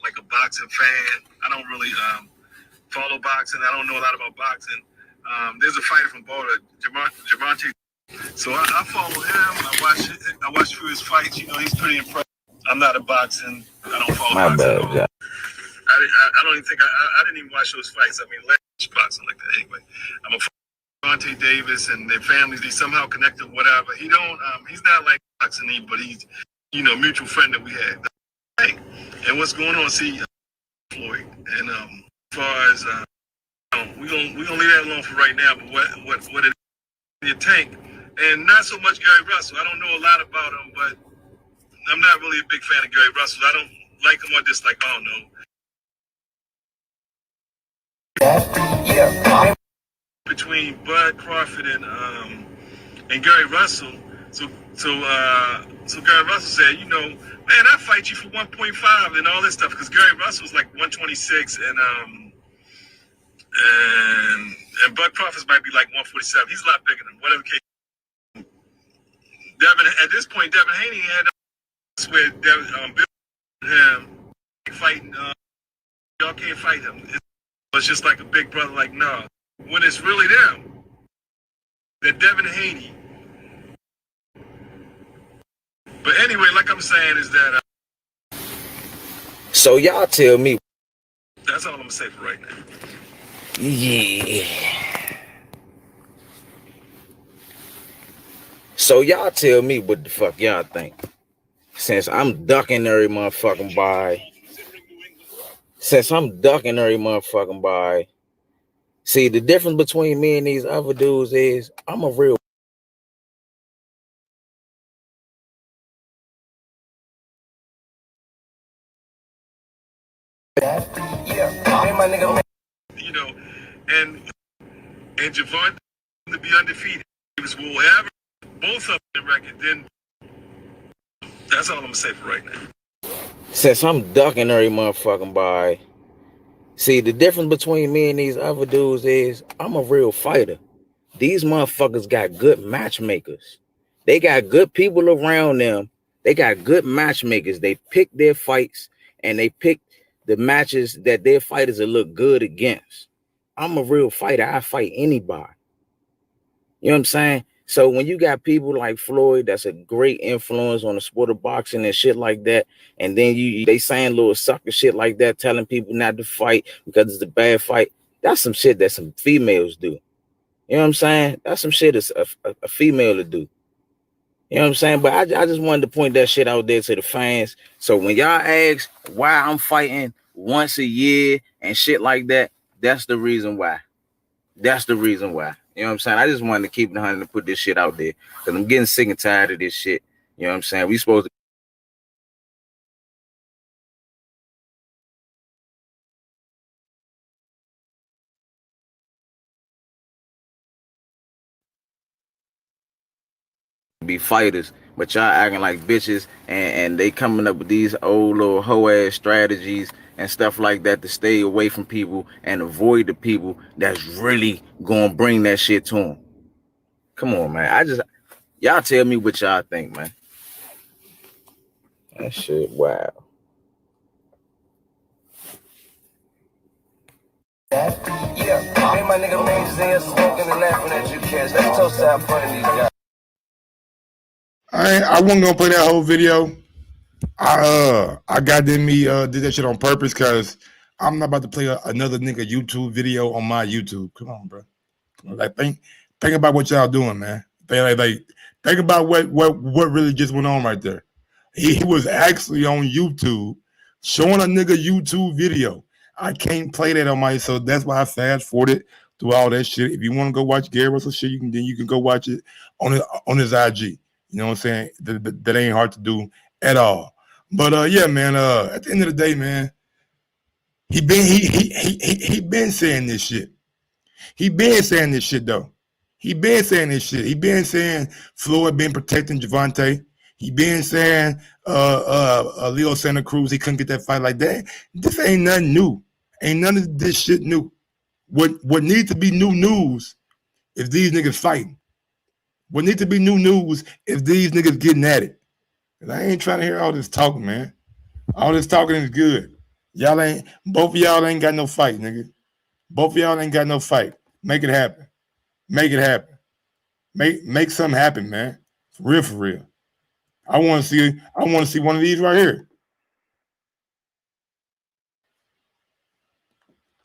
like a boxing fan. I don't really follow boxing. I don't know a lot about boxing. There's a fighter from Boulder, Javante. So I follow him. I watch through his fights. You know, he's pretty impressive. I'm not a boxing. I don't follow My boxing. bad, yeah. I don't even think I didn't even watch those fights. I mean, let's boxing like that anyway. I'm a Javante Davis and their families. They somehow connected, whatever. He's not like boxing, but he's a mutual friend that we had. Hey, and what's going on? See, Floyd, and as far as we're gonna leave that alone for right now. But what it the tank, and not so much Gary Russell. I don't know a lot about him, but I'm not really a big fan of Gary Russell. I don't like him or dislike. I don't know. Between Bud Crawford and Gary Russell, so Gary Russell said, man, I fight you for 1.5 and all this stuff, because Gary Russell was like 126 and Bud Crawford might be like 147. He's a lot bigger than whatever case. At this point, Devin Haney had with Bill him fighting. Y'all can't fight him. It's just like a big brother. Like, no, when it's really them, that Devin Haney. But anyway, like I'm saying, is that. So y'all tell me. That's all I'm gonna say for right now. Yeah. So y'all tell me what the fuck y'all think. Since I'm ducking every motherfucking by. See, the difference between me and these other dudes is I'm a real. And Javon to be undefeated. It was whatever, both of them record. Then that's all I'm gonna say for right now. Since I'm ducking every motherfucking by. See, the difference between me and these other dudes is I'm a real fighter. These motherfuckers got good matchmakers. They got good people around them. They got good matchmakers. They pick their fights and they pick the matches that their fighters will look good against. I'm a real fighter. I fight anybody. You know what I'm saying? So when you got people like Floyd, that's a great influence on the sport of boxing and shit like that, and then they saying little sucker shit like that, telling people not to fight because it's a bad fight. That's some shit that some females do. You know what I'm saying? That's some shit that's a female to do. You know what I'm saying? But I just wanted to point that shit out there to the fans. So when y'all ask why I'm fighting once a year and shit like that, that's the reason why. That's the reason why. You know what I'm saying? I just wanted to keep it 100 and put this shit out there because I'm getting sick and tired of this shit. You know what I'm saying? We supposed to be fighters, but y'all acting like bitches and they coming up with these old little hoe-ass strategies and stuff like that to stay away from people and avoid the people that's really gonna bring that shit to them. Come on, man. Y'all tell me what y'all think, man. That shit, wow. Yeah, hey, my nigga Mames in here smoking and laughing at you kids. Let's toast out putting these guys. I wasn't gonna play that whole video. I got did that shit on purpose because I'm not about to play another nigga YouTube video on my YouTube. Come on, bro. Like think about what y'all doing, man. Think about what really just went on right there. He was actually on YouTube showing a nigga YouTube video. I can't play that on my, so that's why I fast forwarded through all that shit. If you want to go watch Gary Russell shit, you can go watch it on his IG. You know what I'm saying? That ain't hard to do at all. But yeah, man. At the end of the day, man, he been saying this shit. He been saying this shit though. He been saying this shit. He been saying Floyd been protecting Javante. He been saying Leo Santa Cruz, he couldn't get that fight like that. This ain't nothing new. Ain't none of this shit new. What needs to be new news is these niggas fighting. What needs to be new news is these niggas getting at it. And I ain't trying to hear all this talking, man. All this talking is good. Both of y'all ain't got no fight, nigga. Both of y'all ain't got no fight. Make it happen. Make it happen. Make something happen, man. For real, for real. I want to see one of these right here.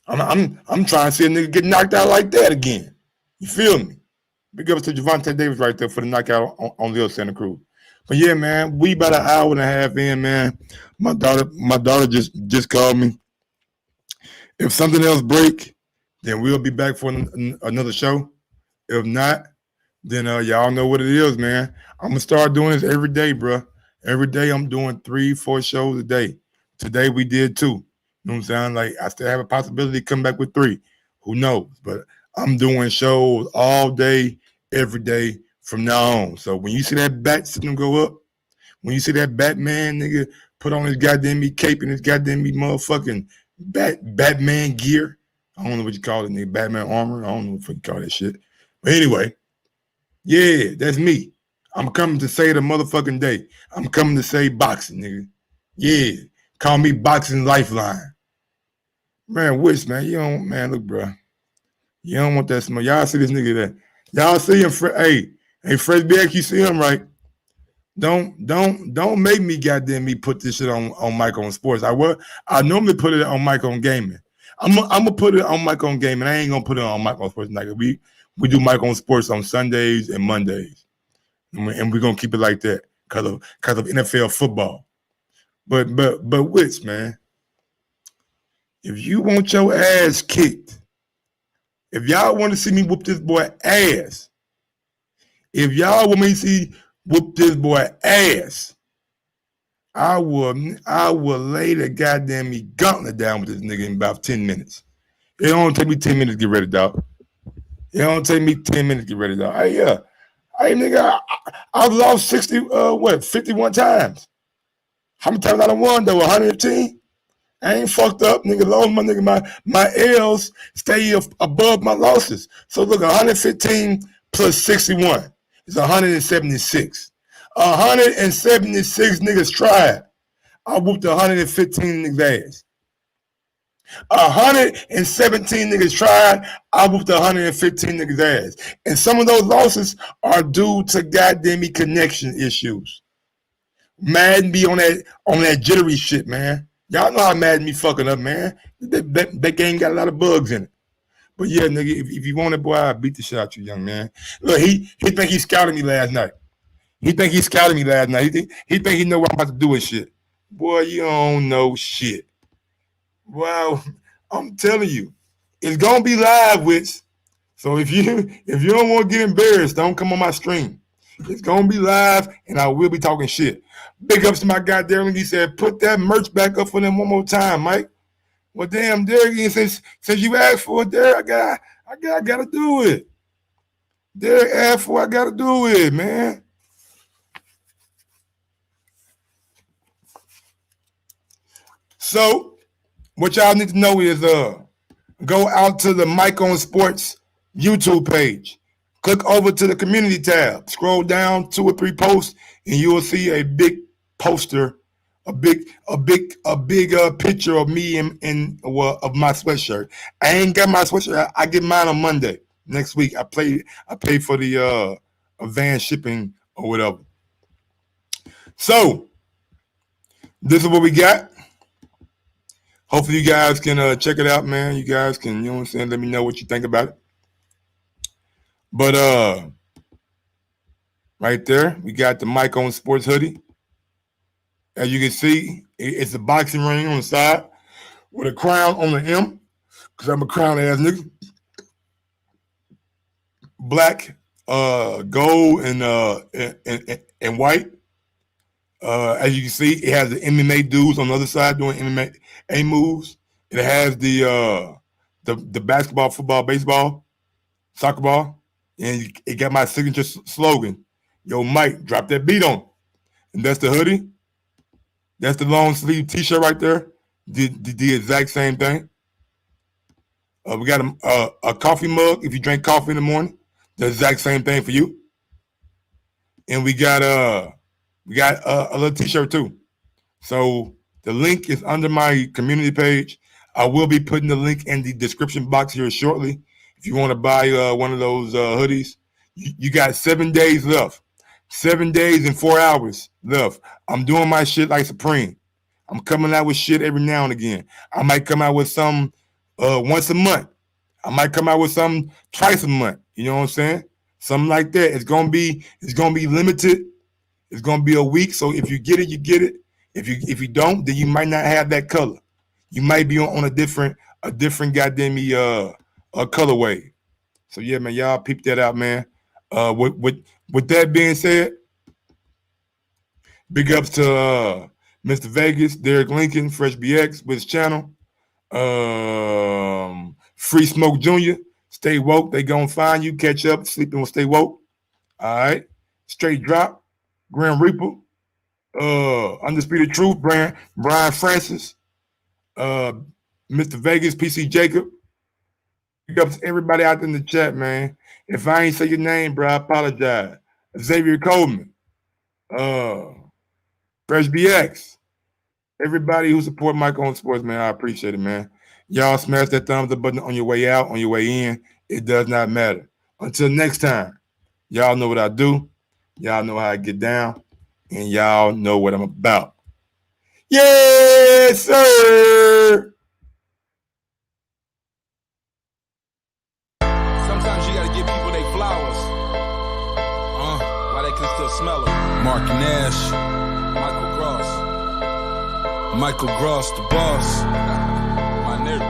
I'm trying to see a nigga get knocked out like that again. You feel me? Big ups to Javante Davis right there for the knockout on Leo Santa Cruz. But yeah, man, we about an hour and a half in, man. My daughter just called me. If something else break, then we'll be back for another show. If not, then y'all know what it is, man. I'm gonna start doing this every day, bro. Every day I'm doing 3-4 shows a day. Today we did 2. You know what I'm saying? Like I still have a possibility to come back with 3. Who knows? But I'm doing shows all day, every day from now on. So when you see that bat system go up, when you see that Batman nigga put on his goddamn me cape and his goddamn me motherfucking Batman gear, I don't know what you call it, nigga, Batman armor. I don't know what you call that shit. But anyway, yeah, that's me. I'm coming to save the motherfucking day. I'm coming to save boxing, nigga. Yeah, call me Boxing Lifeline. Man, Wish, man, you don't, man, look, bro. You don't want that smoke. Y'all see this nigga there. Y'all see him, hey, Fresh BX, you see him, right? Don't make me goddamn me put this shit on Mike on Sports. I normally put it on Mike on Gaming. I'm gonna put it on Mike on Gaming. I ain't gonna put it on Mike on Sports tonight. We do Mike on Sports on Sundays and Mondays, and we're gonna keep it like that because of NFL football. But Witch, man, if you want your ass kicked, if y'all want to see me whoop this boy ass, if y'all want me to see whoop this boy ass, I will lay the goddamn me gauntlet down with this nigga in about 10 minutes. It don't take me 10 minutes to get ready, dog. It don't take me 10 minutes to get ready, dog. Hey, nigga, I've lost 51 times. How many times I done won, though? 115? I ain't fucked up, nigga. Lost my nigga. My L's stay above my losses. So look, 115 plus 61 is 176. 176 niggas tried. I whooped 115 niggas' ass. 117 niggas tried. I whooped 115 niggas' ass. And some of those losses are due to goddamn me connection issues. Madden be on that jittery shit, man. Y'all know how Madden be fucking up, man. That game got a lot of bugs in it. But yeah, nigga, if you want it, boy, I'll beat the shit out you, young man. Look, he think he scouted me last night. He think he think he know what I'm about to do and shit. Boy, you don't know shit. Well, I'm telling you, it's gonna be live, Witch. So if you don't want to get embarrassed, don't come on my stream. It's gonna be live, and I will be talking shit. Big ups to my guy Darren. He said, "Put that merch back up for them one more time, Mike." Well, damn, Derek, since you asked for it, Derek, I gotta do it. Derek asked for it, I gotta do it, man. So, what y'all need to know is go out to the Mike on Sports YouTube page. Click over to the community tab. Scroll down 2 or 3 posts, and you will see a big poster, a big picture of me of my sweatshirt. I ain't got my sweatshirt. I get mine on Monday next week. I pay for the van shipping or whatever. So this is what we got. Hopefully you guys can check it out, man. You guys can, you know what I'm saying, let me know what you think about it. But right there, we got the Mike on Sports hoodie. As you can see, it's a boxing ring on the side with a crown on the M, because I'm a crown ass nigga. Black, gold, and white. As you can see, it has the MMA dudes on the other side doing MMA moves. It has the basketball, football, baseball, soccer ball, and it got my signature slogan, "Yo, Mike, drop that beat on." And that's the hoodie. That's the long sleeve T-shirt right there. The exact same thing. We got a coffee mug if you drink coffee in the morning. The exact same thing for you. And we got a little T-shirt too. So the link is under my community page. I will be putting the link in the description box here shortly. If you want to buy one of those hoodies, you got 7 days left. 7 days and 4 hours left. I'm doing my shit like Supreme. I'm coming out with shit every now and again. I might come out with some once a month. I might come out with some twice a month. You know what I'm saying? Something like that. It's gonna be limited. It's gonna be a week. So if you get it, you get it. If you don't, then you might not have that color. You might be on a different goddamn colorway. So yeah, man, y'all peep that out, man. With that being said, big ups to Mr. Vegas, Derek Lincoln, Fresh BX with his channel. Free Smoke Jr. Stay woke. They gonna find you. Catch up. Sleeping will stay woke. All right. Straight Drop. Grim Reaper. Undisputed Truth. Brian Francis. Mr. Vegas. PC Jacob. Big ups to everybody out there in the chat, man. If I ain't say your name, bro, I apologize. Xavier Coleman. Fresh BX. Everybody who support Mike on Sports, man, I appreciate it, man. Y'all smash that thumbs up button on your way out, on your way in. It does not matter. Until next time, y'all know what I do. Y'all know how I get down. And y'all know what I'm about. Yes, sir. Sometimes you gotta give people their flowers. While they can still smell them. Mark Nash, Michael Gross, the boss. My nigga,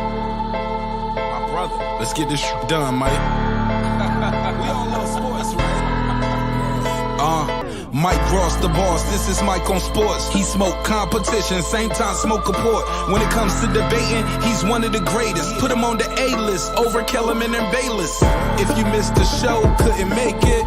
my brother. Let's get this shit done, Mike. We all love sports, right? Mike Gross, the boss. This is Mike on Sports. He smoke competition, same time smoke a port. When it comes to debating, he's one of the greatest. Put him on the A-list over Kellerman and Bayless. If you missed the show, couldn't make it,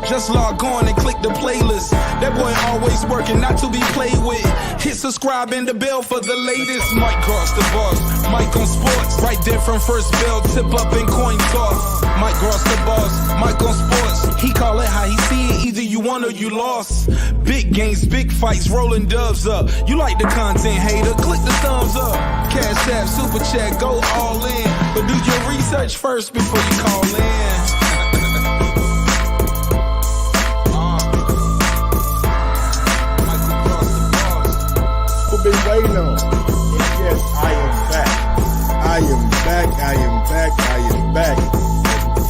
just log on and click the playlist. That boy always working, not to be played with. Hit subscribe and the bell for the latest. Mike Gross, the boss. Mike on Sports. Right there from first bell, tip up and coin toss. Mike Gross the boss, Mike on sports. He call it how he see it, either you won or you lost. Big games, big fights, rolling dubs up. You like the content, hater, click the thumbs up. Cashapp, super chat, go all in. But do your research first before you call in. Been waiting on. Yes, I am back. I am back. I am back. I am back.